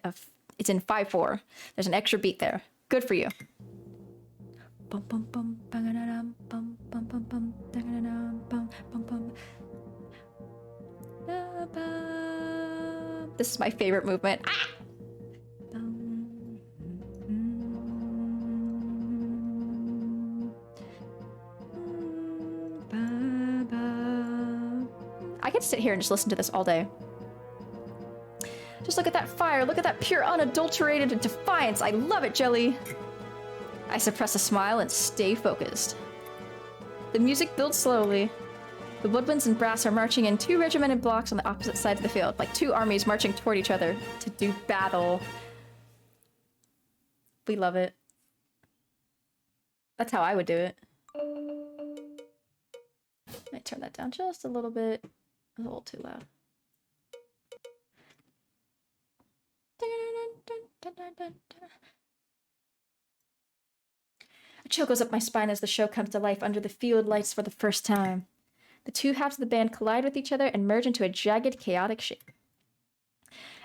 A: it's in 5/4. There's an extra beat there. Good for you. Bum, bum, bum, bang-a-da-dum, bum, bum, bum, bum, dang-a-da-dum, bum, bum, bum. Da-bum. This is my favorite movement. Ah! I could sit here and just listen to this all day. Just look at that fire. Look at that pure, unadulterated defiance. I love it, Jelly. I suppress a smile and stay focused. The music builds slowly. The woodwinds and brass are marching in 2 regimented blocks on the opposite side of the field, like 2 armies marching toward each other to do battle. We love it. That's how I would do it. Let me turn that down just a little bit. It's a little too loud. A chill goes up my spine as the show comes to life under the field lights for the first time. The 2 halves of the band collide with each other and merge into a jagged, chaotic shape.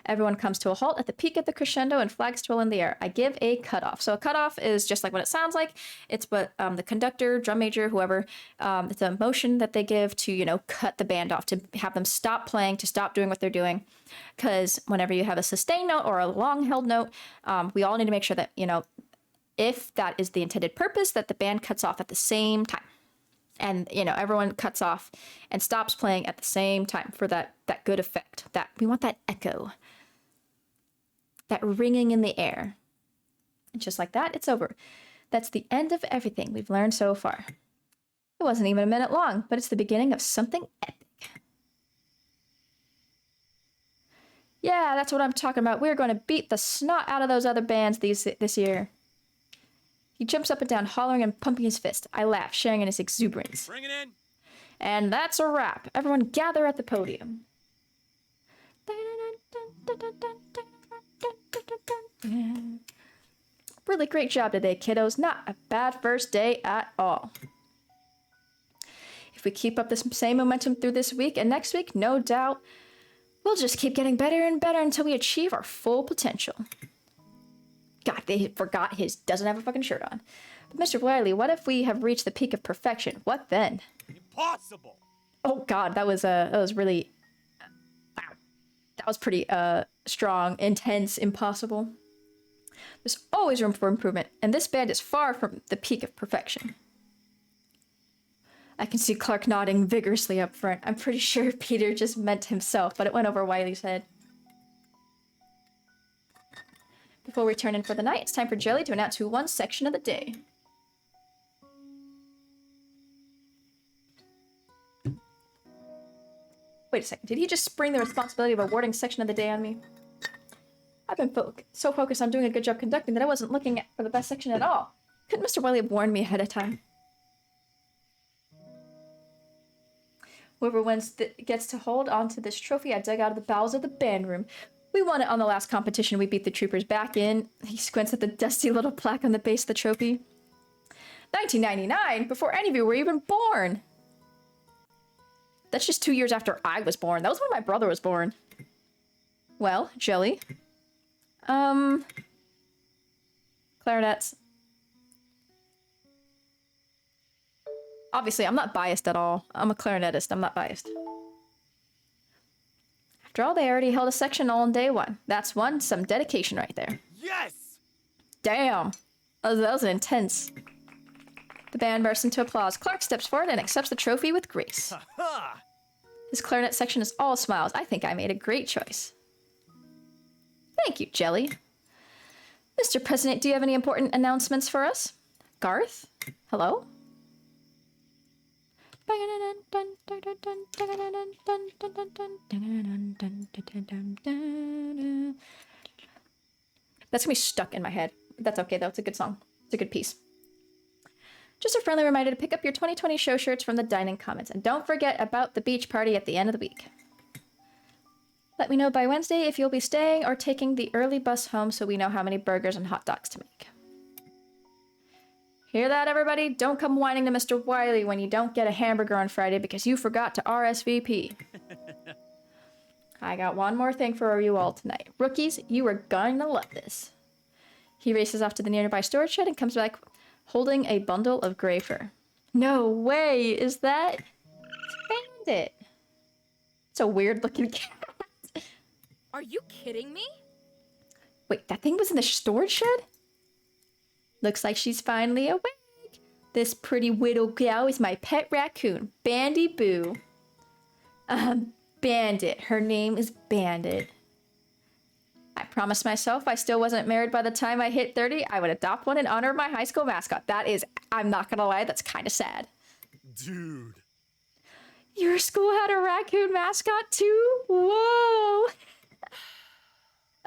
A: Everyone comes to a halt at the peak of the crescendo and flags twirl in the air. I give a cutoff. So a cutoff is just like what it sounds like. It's what the conductor, drum major, whoever, it's a motion that they give to, you know, cut the band off, to have them stop playing, to stop doing what they're doing. Because whenever you have a sustained note or a long-held note, we all need to make sure that, you know, if that is the intended purpose, that the band cuts off at the same time. And, you know, everyone cuts off and stops playing at the same time for that good effect. That we want that echo. That ringing in the air. And just like that, it's over. That's the end of everything we've learned so far. It wasn't even a minute long, but it's the beginning of something epic. Yeah, that's what I'm talking about. We're going to beat the snot out of those other bands this year. He jumps up and down, hollering and pumping his fist. I laugh, sharing in his exuberance.
J: Bring it in.
A: And that's a wrap. Everyone gather at the podium. Really great job today, kiddos. Not a bad first day at all. If we keep up this same momentum through this week and next week, no doubt, we'll just keep getting better and better until we achieve our full potential. God, they forgot his doesn't have a fucking shirt on. But Mr. Wiley, what if we have reached the peak of perfection? What then?
J: Impossible.
A: Oh God, that was really, wow. That was pretty strong, intense, impossible. There's always room for improvement, and this band is far from the peak of perfection. I can see Clark nodding vigorously up front. I'm pretty sure Peter just meant himself, but it went over Wiley's head. Before we turn in for the night, it's time for Jelly to announce who won section of the day. Wait a second, did he just spring the responsibility of awarding section of the day on me? I've been so focused on doing a good job conducting that I wasn't looking for the best section at all. Couldn't Mr. Wiley have warned me ahead of time? Whoever wins gets to hold on to this trophy I dug out of the bowels of the band room. We won it on the last competition. We beat the troopers back in. He squints at the dusty little plaque on the base of the trophy. 1999? Before any of you were even born! That's just 2 years after I was born. That was when my brother was born. Well, Jelly. Clarinets. Obviously, I'm not biased at all. I'm a clarinetist. I'm not biased. After all, they already held a section all on day one. That's some dedication right there.
C: Yes!
A: Damn. That was intense. The band bursts into applause. Clark steps forward and accepts the trophy with grace.
C: Ha!
A: His clarinet section is all smiles. I think I made a great choice. Thank you, Jelly. Mr. President, do you have any important announcements for us? Garth? Hello? That's gonna be stuck in my head. That's okay though, it's a good song. It's a good piece. Just a friendly reminder to pick up your 2020 show shirts from the dining comments. And don't forget about the beach party at the end of the week. Let me know by Wednesday if you'll be staying or taking the early bus home so we know how many burgers and hot dogs to make. Hear that, everybody? Don't come whining to Mr. Wiley when you don't get a hamburger on Friday because you forgot to RSVP. I got one more thing for you all tonight. Rookies, you are going to love this. He races off to the nearby storage shed and comes back holding a bundle of gray fur. No way! Is that... It's Bandit! It's a weird looking cat.
D: Are you kidding me?
A: Wait, that thing was in the storage shed? Looks like she's finally awake. This pretty widow gal is my pet raccoon, Bandy Boo. Bandit. Her name is Bandit. I promised myself I still wasn't married by the time I hit 30. I would adopt one in honor of my high school mascot. That is, I'm not gonna lie, that's kind of sad.
E: Dude.
A: Your school had a raccoon mascot too? Whoa!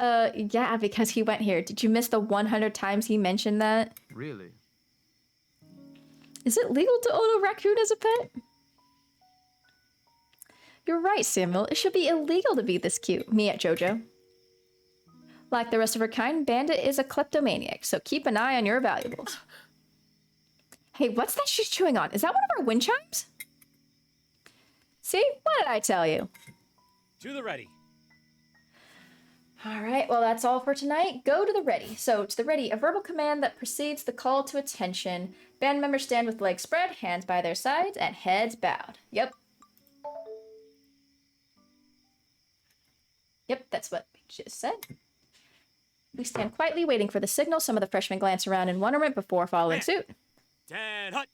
A: Yeah, because he went here. Did you miss the 100 times he mentioned that?
G: Really?
A: Is it legal to own a raccoon as a pet? You're right, Samuel. It should be illegal to be this cute. Me at JoJo. Like the rest of her kind, Bandit is a kleptomaniac, so keep an eye on your valuables. Hey, what's that she's chewing on? Is that one of our wind chimes? See? What did I tell you?
J: To the ready.
A: All right, well, that's all for tonight. Go to the ready. So, to the ready, a verbal command that precedes the call to attention. Band members stand with legs spread, hands by their sides, and heads bowed. Yep. Yep, that's what we just said. We stand quietly, waiting for the signal. Some of the freshmen glance around in wonderment before following suit.
J: Dead hut.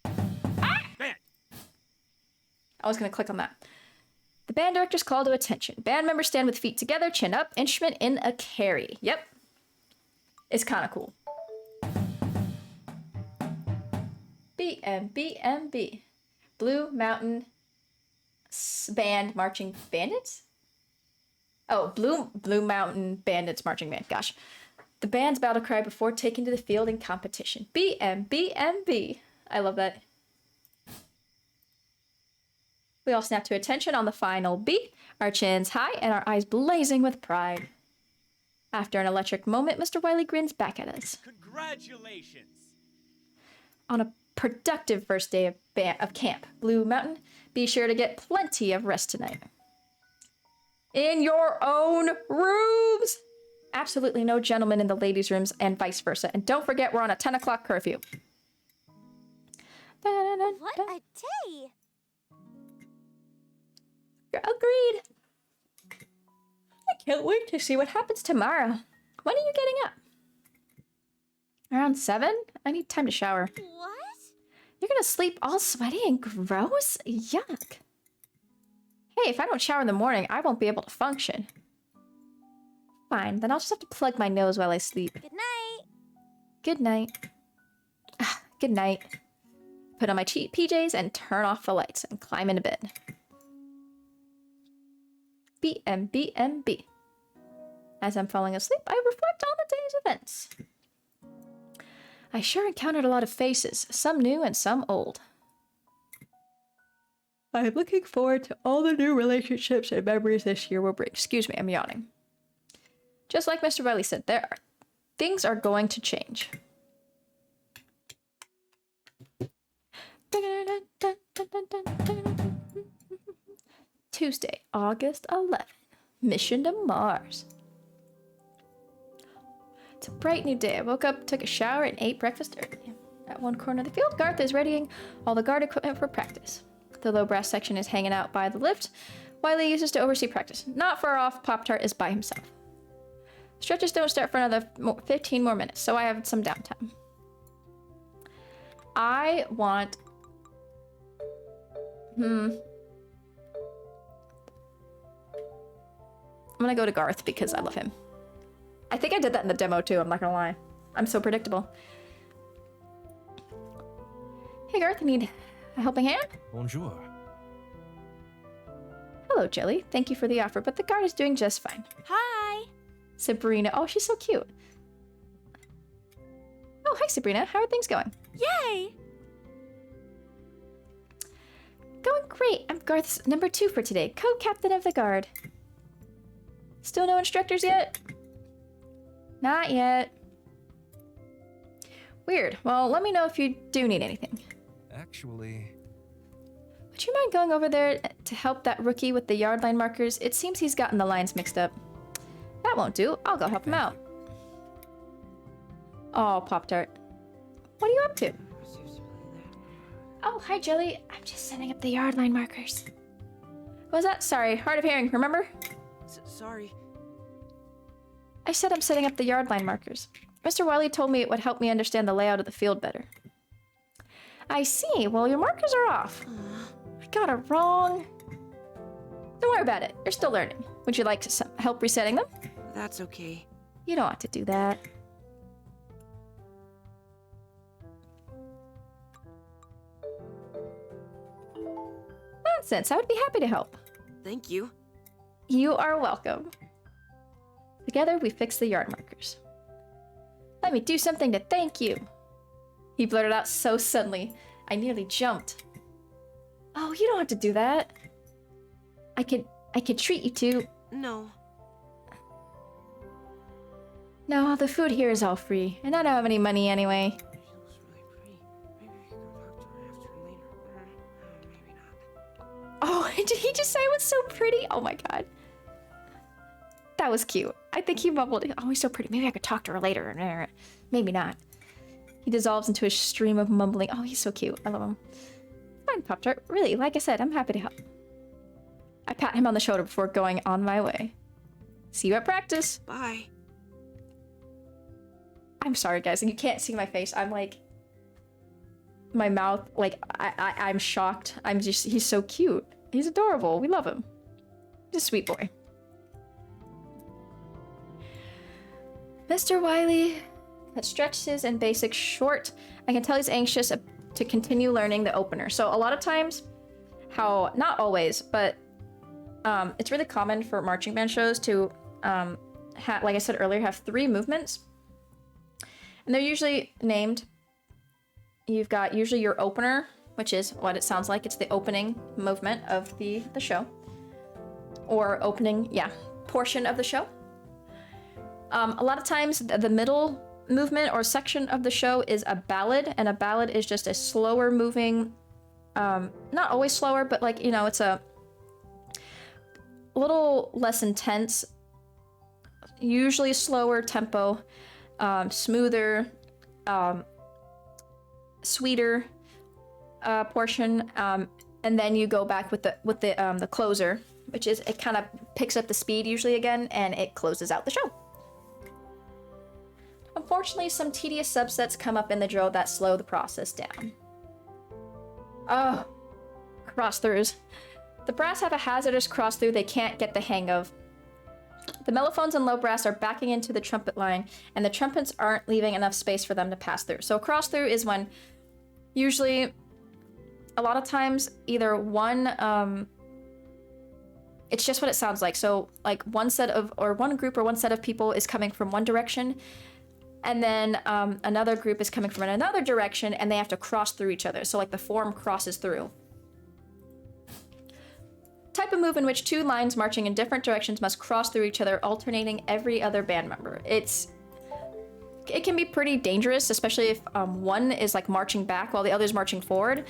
J: Band.
A: I was going to click on that. The band director's call to attention. Band members stand with feet together, chin up, instrument in a carry. Yep. It's kind of cool. BMBMB. Blue Mountain Band Marching Bandits? Oh, Blue Mountain Bandits Marching Band. Gosh. The band's battle cry before taking to the field in competition. BMBMB. I love that. We all snap to attention on the final beat, our chins high and our eyes blazing with pride. After an electric moment, Mr. Wiley grins back at us.
J: Congratulations.
A: On a productive first day of camp, Blue Mountain, be sure to get plenty of rest tonight. In your own rooms! Absolutely no gentlemen in the ladies' rooms and vice versa. And don't forget, we're on a 10 o'clock curfew.
L: What a day!
A: Agreed. I can't wait to see what happens tomorrow. When are you getting up? Around 7? I need time to shower.
L: What?
A: You're gonna sleep all sweaty and gross? Yuck. Hey, if I don't shower in the morning, I won't be able to function. Fine, then I'll just have to plug my nose while I sleep.
L: Good night.
A: Good night. Good night. Put on my PJs and turn off the lights and climb into bed. BMBMB. As I'm falling asleep, I reflect on the day's events. I sure encountered a lot of faces, some new and some old. I'm looking forward to all the new relationships and memories this year will bring. Excuse me, I'm yawning. Just like Mr. Riley said, things are going to change. Tuesday, August 11th. Mission to Mars. It's a bright new day. I woke up, took a shower, and ate breakfast early. At one corner of the field, Garth is readying all the guard equipment for practice. The low brass section is hanging out by the lift. Wiley uses to oversee practice. Not far off, Pop-Tart is by himself. Stretches don't start for another 15 more minutes, so I have some downtime. I want... I'm gonna go to Garth because I love him. I think I did that in the demo too, I'm not gonna lie. I'm so predictable. Hey Garth, need a helping hand?
I: Bonjour.
A: Hello, Jelly. Thank you for the offer, but the guard is doing just fine.
D: Hi.
A: Sabrina. Oh, she's so cute. Oh, hi, Sabrina. How are things going?
D: Yay.
A: Going great. I'm Garth's number 2 for today, co-captain of the guard. Still no instructors yet? Not yet. Weird. Well, let me know if you do need anything.
I: Actually...
A: Would you mind going over there to help that rookie with the yard line markers? It seems he's gotten the lines mixed up. That won't do. I'll go help him out. Oh, Pop-Tart. What are you up to? Oh, hi, Jelly. I'm just setting up the yard line markers. What was that? Sorry, hard of hearing, remember?
H: Sorry.
A: I said I'm setting up the yard line markers. Mr. Wiley told me it would help me understand the layout of the field better. I see. Well, your markers are off. I got it wrong. Don't worry about it. You're still learning. Would you like help resetting them?
H: That's okay.
A: You don't have to do that. Nonsense. I would be happy to help.
H: Thank you.
A: You are welcome. Together, we fix the yard markers. Let me do something to thank you. He blurted out so suddenly, I nearly jumped. Oh, you don't have to do that. I could treat you to...
H: No.
A: No, the food here is all free, and I don't have any money anyway. Oh, did he just say it was so pretty? Oh my god. That was cute. I think he mumbled, oh, he's so pretty. Maybe I could talk to her later. Maybe not. He dissolves into a stream of mumbling. Oh, he's so cute. I love him. Fine, Pop-Tart. Really, like I said, I'm happy to help. I pat him on the shoulder before going on my way. See you at practice.
H: Bye.
A: I'm sorry, guys. You can't see my face. I'm like... My mouth, like, I'm shocked. He's so cute. He's adorable. We love him. He's a sweet boy. Mr. Wiley, that stretches and basics short. I can tell he's anxious to continue learning the opener. So a lot of times, not always, but it's really common for marching band shows to, like I said earlier, have 3 movements. And they're usually named. You've got usually your opener, which is what it sounds like. It's the opening movement of the show. Or opening, portion of the show. A lot of times, the middle movement or section of the show is a ballad, and a ballad is just a slower moving, not always slower, but like, you know, it's a little less intense, usually slower tempo, smoother, sweeter portion, and then you go back with the closer, which is, it kind of picks up the speed usually again, and it closes out the show. Unfortunately, some tedious subsets come up in the drill that slow the process down. Oh, cross-throughs. The brass have a hazardous cross-through they can't get the hang of. The mellophones and low brass are backing into the trumpet line, and the trumpets aren't leaving enough space for them to pass through. So a cross-through is when, usually, a lot of times, either one, it's just what it sounds like. So, like, one group or one set of people is coming from one direction, and then another group is coming from another direction, and they have to cross through each other. So, like, the form crosses through. Type of move in which 2 lines marching in different directions must cross through each other, alternating every other band member. It's it can be pretty dangerous, especially if one is like marching back while the other is marching forward,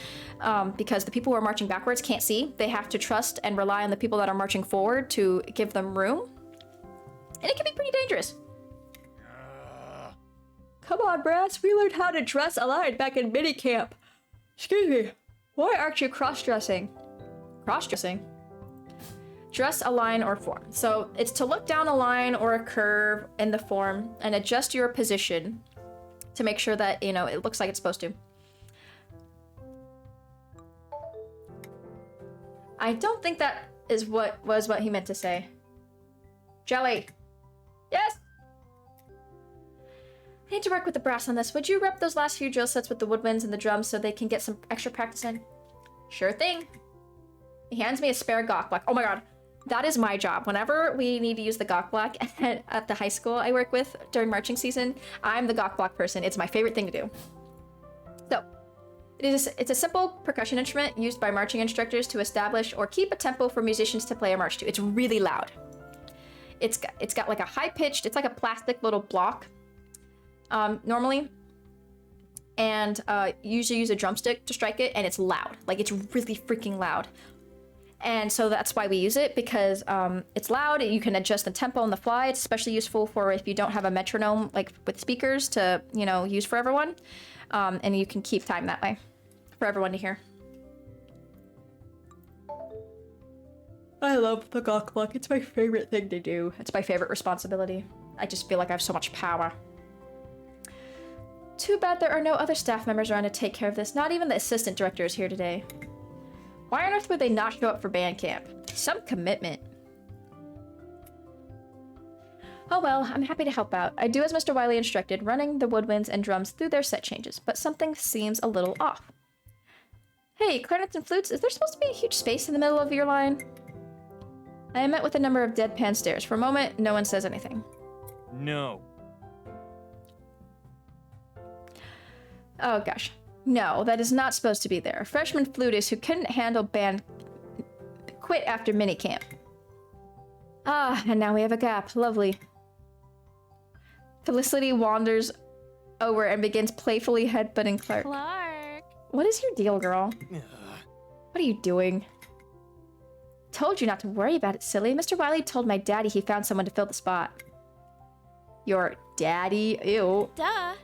A: because the people who are marching backwards can't see. They have to trust and rely on the people that are marching forward to give them room. And it can be pretty dangerous. Come on, Brass. We learned how to dress aligned back in minicamp. Excuse me. Why aren't you cross-dressing? Cross-dressing? Dress a line or form. So it's to look down a line or a curve in the form and adjust your position to make sure that, you know, it looks like it's supposed to. I don't think that is what he meant to say. Jelly. Yes? I need to work with the brass on this. Would you rep those last few drill sets with the woodwinds and the drums so they can get some extra practice in? Sure thing. He hands me a spare gawk block. Oh my god. That is my job. Whenever we need to use the gawk block at the high school I work with during marching season, I'm the gawk block person. It's my favorite thing to do. So, it's a simple percussion instrument used by marching instructors to establish or keep a tempo for musicians to play or march to. It's really loud. It's got like a high-pitched, it's like a plastic little block, normally. And you usually use a drumstick to strike it, and it's loud. Like, it's really freaking loud. And so that's why we use it, because it's loud, you can adjust the tempo on the fly. It's especially useful for if you don't have a metronome, like with speakers to, you know, use for everyone. And you can keep time that way for everyone to hear. I love the gawk block. It's my favorite thing to do. It's my favorite responsibility. I just feel like I have so much power. Too bad there are no other staff members around to take care of this. Not even the assistant director is here today. Why on earth would they not show up for band camp? Some commitment. Oh well, I'm happy to help out. I do as Mr. Wiley instructed, running the woodwinds and drums through their set changes, but something seems a little off. Hey, clarinets and flutes, is there supposed to be a huge space in the middle of your line? I am met with a number of deadpan stares. For a moment, no one says anything.
C: No.
A: Oh gosh. No, that is not supposed to be there. A freshman flutist who couldn't handle band quit after minicamp. Ah, and now we have a gap. Lovely. Felicity wanders over and begins playfully headbutting Clark.
B: Clark.
A: What is your deal, girl? What are you doing? Told you not to worry about it, silly. Mr. Wiley told my daddy he found someone to fill the spot. Your daddy? Ew.
B: Duh.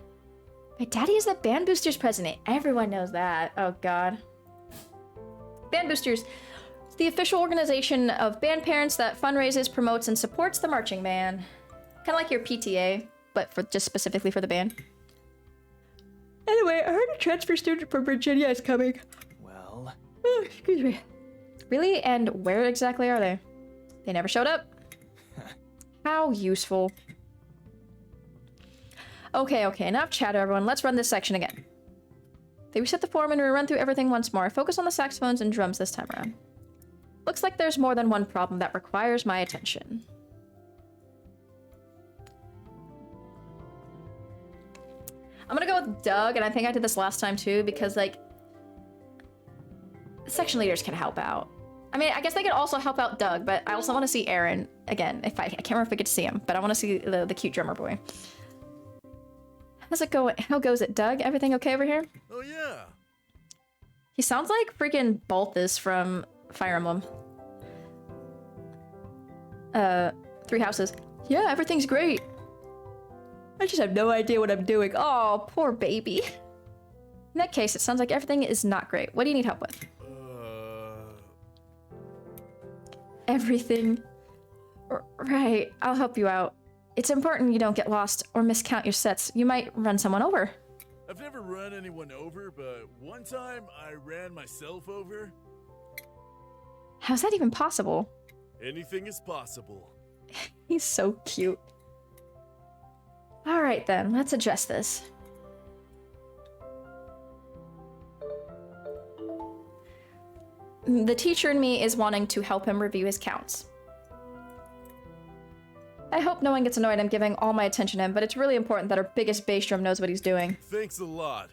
A: My daddy is the Band Boosters president. Everyone knows that. Oh, God. Band Boosters. It's the official organization of band parents that fundraises, promotes, and supports the marching band. Kind of like your PTA, but for just specifically for the band. Anyway, I heard a transfer student from Virginia is coming.
C: Well...
A: Oh, excuse me. Really? And where exactly are they? They never showed up? How useful. Okay, enough chatter, everyone. Let's run this section again. They reset the form and we run through everything once more. Focus on the saxophones and drums this time around. Looks like there's more than one problem that requires my attention. I'm gonna go with Doug, and I think I did this last time too, because, like, section leaders can help out. I mean, I guess they could also help out Doug, but I also want to see Aaron again. I can't remember if we get to see him, but I want to see the cute drummer boy. How's it going? How goes it, Doug? Everything okay over here?
E: Oh yeah.
A: He sounds like freaking Balthus from Fire Emblem. Three Houses. Yeah, everything's great. I just have no idea what I'm doing. Oh, poor baby. In that case, it sounds like everything is not great. What do you need help with? Everything. Right, I'll help you out. It's important you don't get lost or miscount your sets. You might run someone over.
E: I've never run anyone over, but one time I ran myself over.
A: How's that even possible?
E: Anything is possible.
A: He's so cute. All right then, let's address this. The teacher in me is wanting to help him review his counts. I hope no one gets annoyed I'm giving all my attention to him, but it's really important that our biggest bass drum knows what he's doing.
E: Thanks a lot.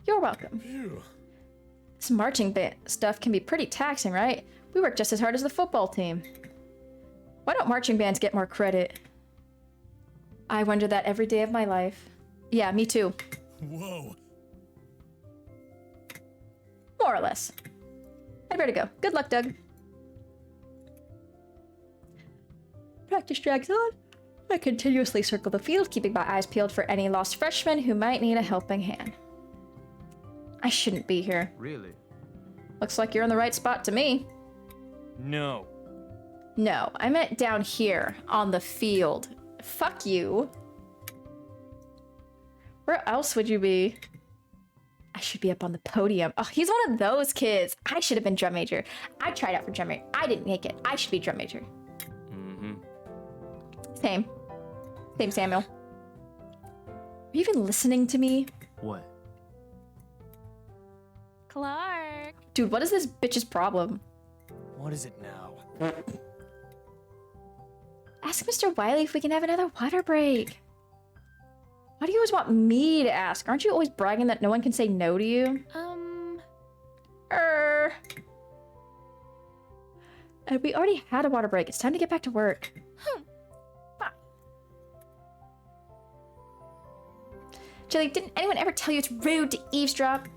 A: You're welcome.
E: Phew.
A: This marching band stuff can be pretty taxing, right? We work just as hard as the football team. Why don't marching bands get more credit? I wonder that every day of my life. Yeah, me too.
E: Whoa.
A: More or less. I better go. Good luck, Doug. Practice drags on. I continuously circle the field, keeping my eyes peeled for any lost freshmen who might need a helping hand. I shouldn't be here.
G: Really?
A: Looks like you're in the right spot to me.
C: No.
A: No, I meant down here, on the field. Fuck you. Where else would you be? I should be up on the podium. Oh, he's one of those kids. I should have been drum major. I tried out for drum major. I didn't make it. I should be drum major.
G: Mm-hmm.
A: Same. Same, Samuel. Are you even listening to me?
G: What?
B: Clark.
A: Dude, what is this bitch's problem?
C: What is it now?
A: Ask Mr. Wiley if we can have another water break. Why do you always want me to ask? Aren't you always bragging that no one can say no to you? And we already had a water break. It's time to get back to work. Jilly, didn't anyone ever tell you it's rude to eavesdrop?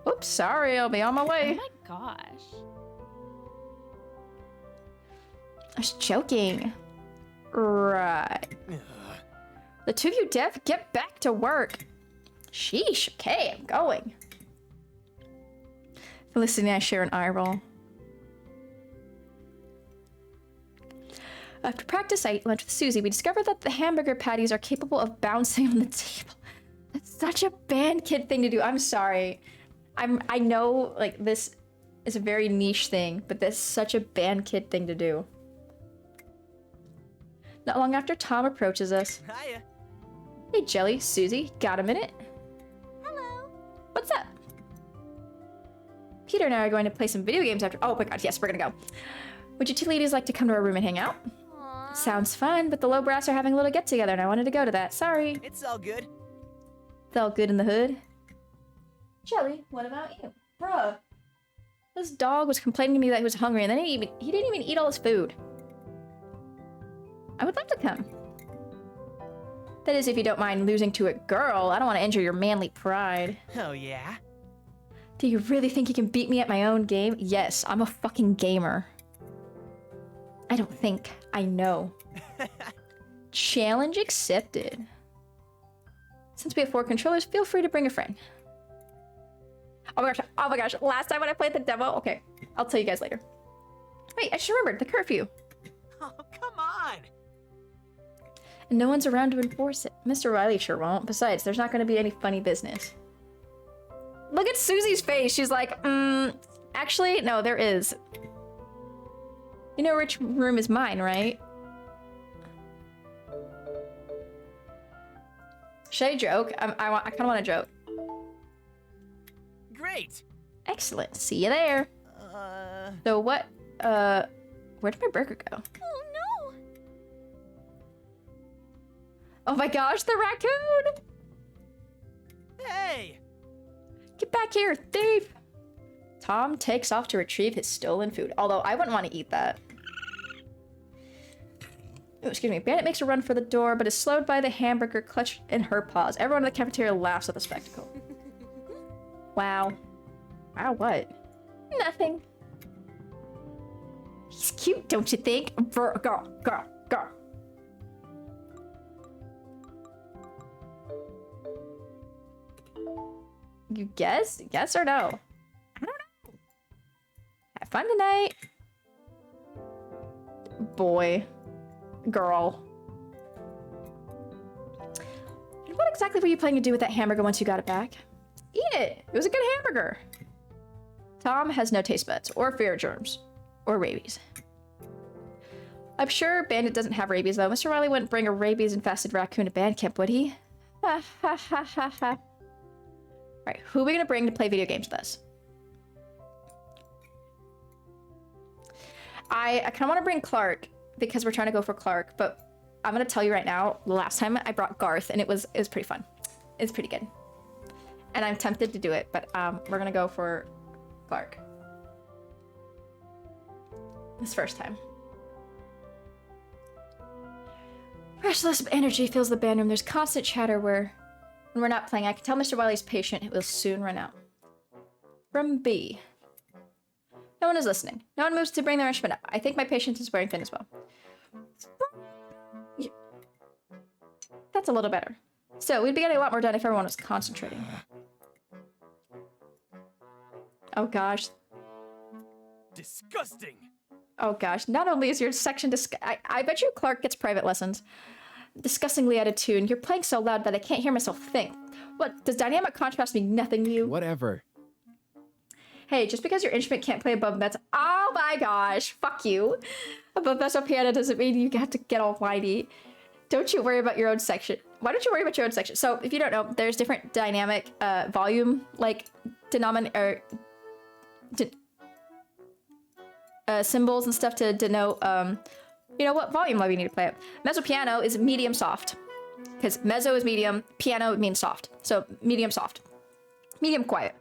A: Oops, sorry, I'll be on my way.
B: Oh my gosh.
A: I was joking. Right. The two of you deaf, get back to work. Sheesh, okay, I'm going. Felicity and I share an eye roll. After practice, I ate lunch with Susie. We discovered that the hamburger patties are capable of bouncing on the table. That's such a band kid thing to do. I'm sorry. I know, like, this is a very niche thing, but that's such a band kid thing to do. Not long after, Tom approaches us.
C: Hiya.
A: Hey, Jelly, Susie, got a minute?
L: Hello.
A: What's up? Peter and I are going to play some video games after. Oh my god, yes, we're gonna go. Would you two ladies like to come to our room and hang out?
L: Aww.
A: Sounds fun, but the low brass are having a little get together and I wanted to go to that. Sorry.
C: It's all good.
A: It's all good in the hood. Jelly, what about you? Bruh. This dog was complaining to me that he was hungry and then he didn't even eat all his food. I would love to come. That is, if you don't mind losing to a girl. I don't want to injure your manly pride.
C: Oh, yeah?
A: Do you really think you can beat me at my own game? Yes, I'm a fucking gamer. I don't think. I know. Challenge accepted. Since we have 4 controllers, feel free to bring a friend. Oh my gosh, oh my gosh. Last time when I played the demo, okay, I'll tell you guys later. Wait, I just remembered, the curfew.
C: Oh, come on!
A: And no one's around to enforce it. Mr. Riley sure won't. Besides, there's not going to be any funny business. Look at Susie's face. She's like, actually, no, there is. You know which room is mine, right? Should I joke? I kind of want to joke.
C: Great!
A: Excellent. See you there. So what, where did my burger go?
L: Oh no!
A: Oh my gosh, the raccoon!
C: Hey!
A: Get back here, thief! Tom takes off to retrieve his stolen food, although I wouldn't want to eat that. Oh, excuse me. Bandit makes a run for the door, but is slowed by the hamburger clutched in her paws. Everyone in the cafeteria laughs at the spectacle. Wow. Wow, what? Nothing. He's cute, don't you think? Girl. You guess? Yes or no? I don't know. Have fun tonight. Boy. Girl. And what exactly were you planning to do with that hamburger once you got it back? Eat it! It was a good hamburger! Tom has no taste buds, or fear of germs, or rabies. I'm sure Bandit doesn't have rabies, though. Mr. Riley wouldn't bring a rabies-infested raccoon to band camp, would he? Ha ha ha ha ha. Right, who are we gonna bring to play video games with us? I kind of want to bring Clark, because we're trying to go for Clark, but I'm gonna tell you right now, the last time I brought Garth, and it was pretty fun. It's pretty good. And I'm tempted to do it, but we're gonna go for Clark. This first time. Restless energy fills the band room. There's constant chatter when we're not playing. I can tell Mr. Wiley's patient it will soon run out. From B. No one is listening. No one moves to bring their instrument up. I think my patient is wearing thin as well. Yeah. That's a little better. So, we'd be getting a lot more done if everyone was concentrating. Oh gosh.
C: Disgusting!
A: Oh gosh. Not only is your section I bet you Clark gets private lessons. Disgustingly out of tune. You're playing so loud that I can't hear myself think. What? Does dynamic contrast mean nothing to you?
K: Whatever.
A: Hey, just because your instrument can't play above mezzo— oh my gosh, fuck you. Above mezzo piano doesn't mean you have to get all whiny. Don't you worry about your own section. Why don't you worry about your own section? So, if you don't know, there's different dynamic volume, like, symbols and stuff to denote, you know, what volume level you need to play it. Mezzo piano is medium soft. Because mezzo is medium, piano means soft. So, medium soft. Medium quiet.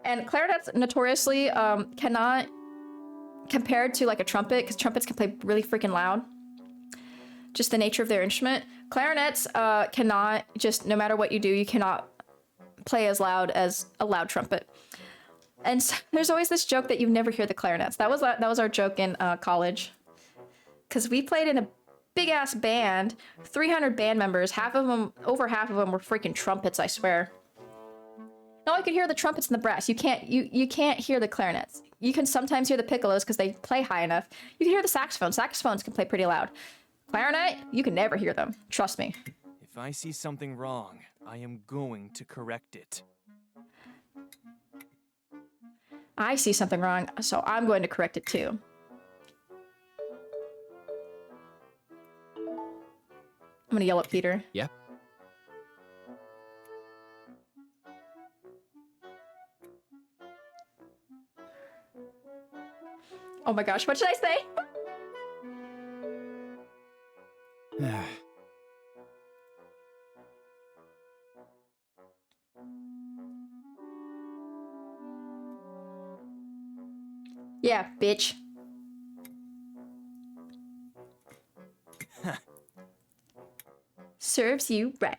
A: And clarinets notoriously cannot, compared to like a trumpet, because trumpets can play really freaking loud. Just the nature of their instrument. Clarinets cannot, just no matter what you do, you cannot play as loud as a loud trumpet. And so, there's always this joke that you never hear the clarinets. That was our joke in college. Because we played in a big ass band, 300 band members, over half of them were freaking trumpets, I swear. No, you can hear the trumpets and the brass. You can't hear the clarinets. You can sometimes hear the piccolos because they play high enough. You can hear the saxophones. Saxophones can play pretty loud. Clarinet, you can never hear them. Trust me.
C: If I see something wrong, I am going to correct it.
A: I see something wrong, so I'm going to correct it too. I'm gonna yell at Peter.
K: Yep.
A: Oh my gosh, what should I say? Yeah, bitch. Serves you right.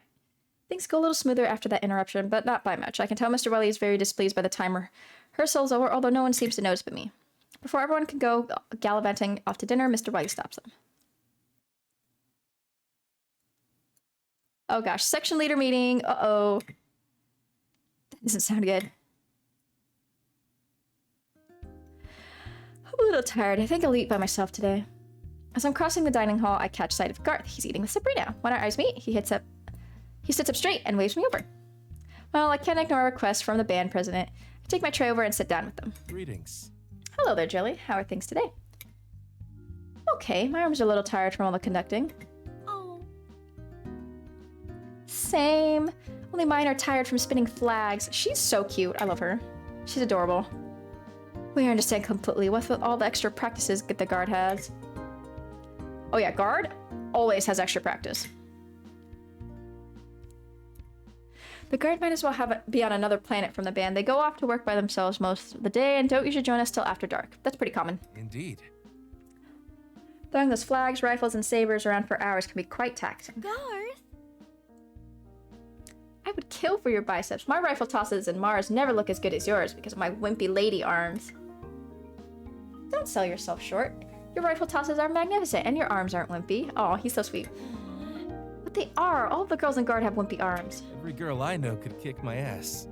A: Things go a little smoother after that interruption, but not by much. I can tell Mr. Welly is very displeased by the time rehearsal's over, although no one seems to notice but me. Before everyone can go gallivanting off to dinner, Mr. Welly stops them. Oh gosh, section leader meeting. Uh-oh. That doesn't sound good. I'm a little tired. I think I'll eat by myself today. As I'm crossing the dining hall, I catch sight of Garth. He's eating with Sabrina. When our eyes meet, he sits up straight and waves me over. Well, I can't ignore a request from the band president. I take my tray over and sit down with them.
I: Greetings.
A: Hello there, Jelly. How are things today? Okay, my arms are a little tired from all the conducting.
L: Oh.
A: Same. Only mine are tired from spinning flags. She's so cute. I love her. She's adorable. We understand completely with all the extra practices that the guard has. Oh yeah, guard always has extra practice. The guard might as well be on another planet from the band. They go off to work by themselves most of the day and don't usually join us till after dark. That's pretty common.
I: Indeed.
A: Throwing those flags, rifles, and sabers around for hours can be quite taxing.
L: Garth?
A: I would kill for your biceps. My rifle tosses and Mars never look as good as yours because of my wimpy lady arms. Don't sell yourself short. Your rifle tosses are magnificent, and your arms aren't wimpy. Aw, he's so sweet. But they are. All of the girls in Guard have wimpy arms.
I: Every girl I know could kick my ass.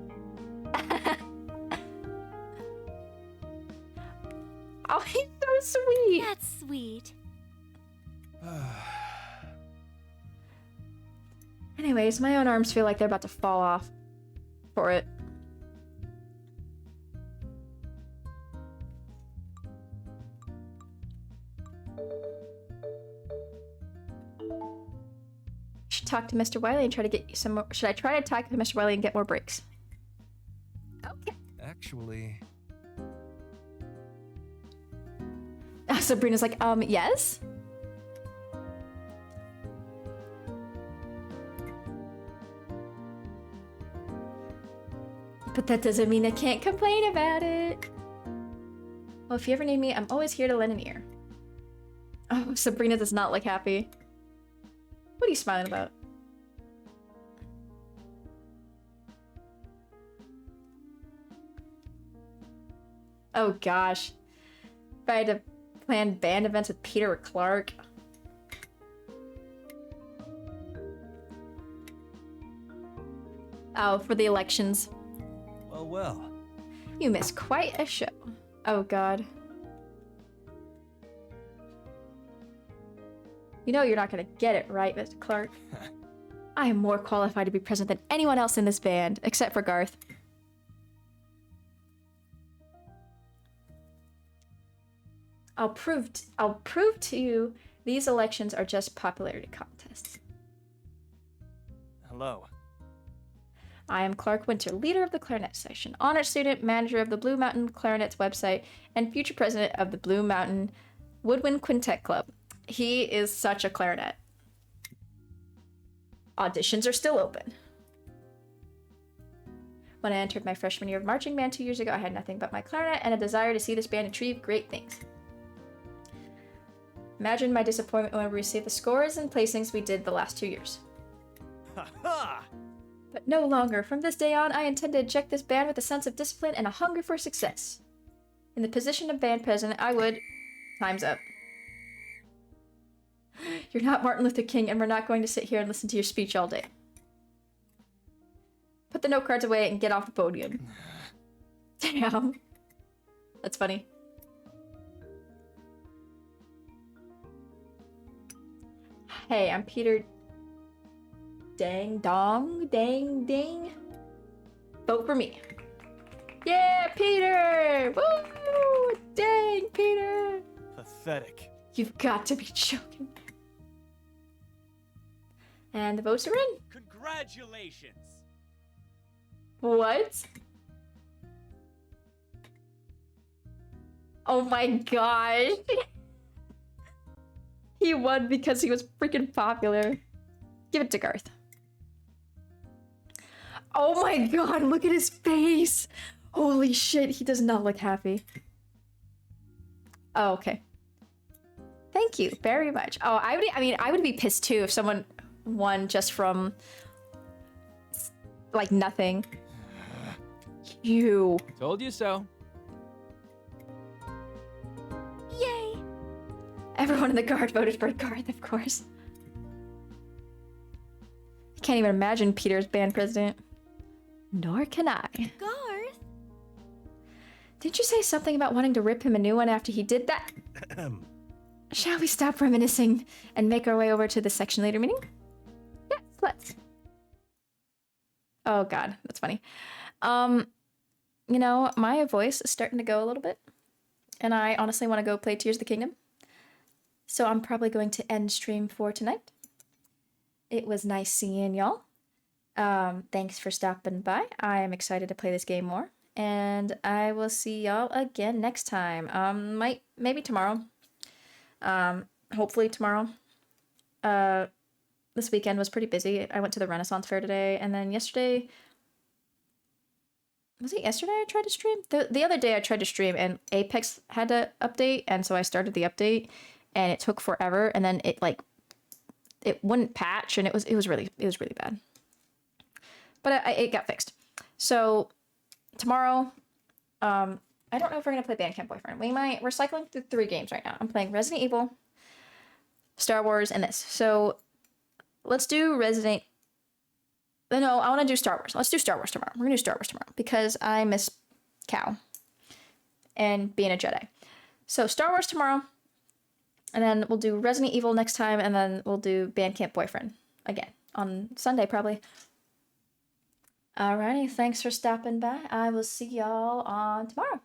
A: Oh, he's so sweet.
L: That's sweet.
A: Anyways, my own arms feel like they're about to fall off for it. Should talk to Mr. Wiley and try to get you some more. Should I try to talk to Mr. Wiley and get more breaks? Okay.
I: Actually...
A: Sabrina's like, yes? But that doesn't mean I can't complain about it. Well, if you ever need me, I'm always here to lend an ear. Oh, Sabrina does not look happy. What are you smiling about? Oh gosh. If I had to plan band events with Peter or Clark. Oh, for the elections.
I: Well, well.
A: You missed quite a show. Oh god. You know you're not gonna get it right, Mr. Clark. I am more qualified to be president than anyone else in this band, except for Garth. I'll prove to you these elections are just popularity contests.
C: Hello.
A: I am Clark Winter, leader of the clarinet section, honor student, manager of the Blue Mountain Clarinets website, and future president of the Blue Mountain Woodwind Quintet Club. He is such a clarinet. Auditions are still open. When I entered my freshman year of marching band 2 years ago, I had nothing but my clarinet and a desire to see this band achieve great things. Imagine my disappointment when we received the scores and placings we did the last 2 years.
C: Ha ha!
A: But no longer. From this day on, I intend to inject this band with a sense of discipline and a hunger for success. In the position of band president, I would... Time's up. You're not Martin Luther King, and we're not going to sit here and listen to your speech all day. Put the note cards away and get off the podium. Damn. That's funny. Hey, I'm Peter... Dang dong, dang ding. Vote for me. Yeah, Peter! Woo! Dang, Peter!
C: Pathetic.
A: You've got to be joking. And the votes are in.
J: Congratulations!
A: What? Oh my gosh. He won because he was freaking popular. Give it to Garth. Oh my god, look at his face. Holy shit, he does not look happy. Oh, okay. Thank you very much. Oh, I would be pissed too if someone won just from like nothing. You.
G: Told you so.
L: Yay!
A: Everyone in the guard voted for Garth, of course. I can't even imagine Peter as band president. Nor can I.
L: Garth?
A: Didn't you say something about wanting to rip him a new one after he did that? Shall we stop reminiscing and make our way over to the section leader meeting? Yes, let's. Oh god, that's funny. You know, my voice is starting to go a little bit. And I honestly want to go play Tears of the Kingdom. So I'm probably going to end stream for tonight. It was nice seeing y'all. Thanks for stopping by. I am excited to play this game more. And I will see y'all again next time. Maybe tomorrow. Hopefully tomorrow. This weekend was pretty busy. I went to the Renaissance Fair today, and then yesterday... Was it yesterday I tried to stream? The other day I tried to stream, and Apex had to update, and so I started the update, and it took forever, and then it wouldn't patch, and it was really bad. But it got fixed. So tomorrow, I don't know if we're gonna play Bandcamp Boyfriend. We're cycling through 3 games right now. I'm playing Resident Evil, Star Wars, and this. So let's do No, I want to do Star Wars. Let's do Star Wars tomorrow. We're gonna do Star Wars tomorrow because I miss Cal and being a Jedi. So Star Wars tomorrow, and then we'll do Resident Evil next time, and then we'll do Bandcamp Boyfriend again on Sunday probably. Alrighty, thanks for stopping by. I will see y'all on tomorrow.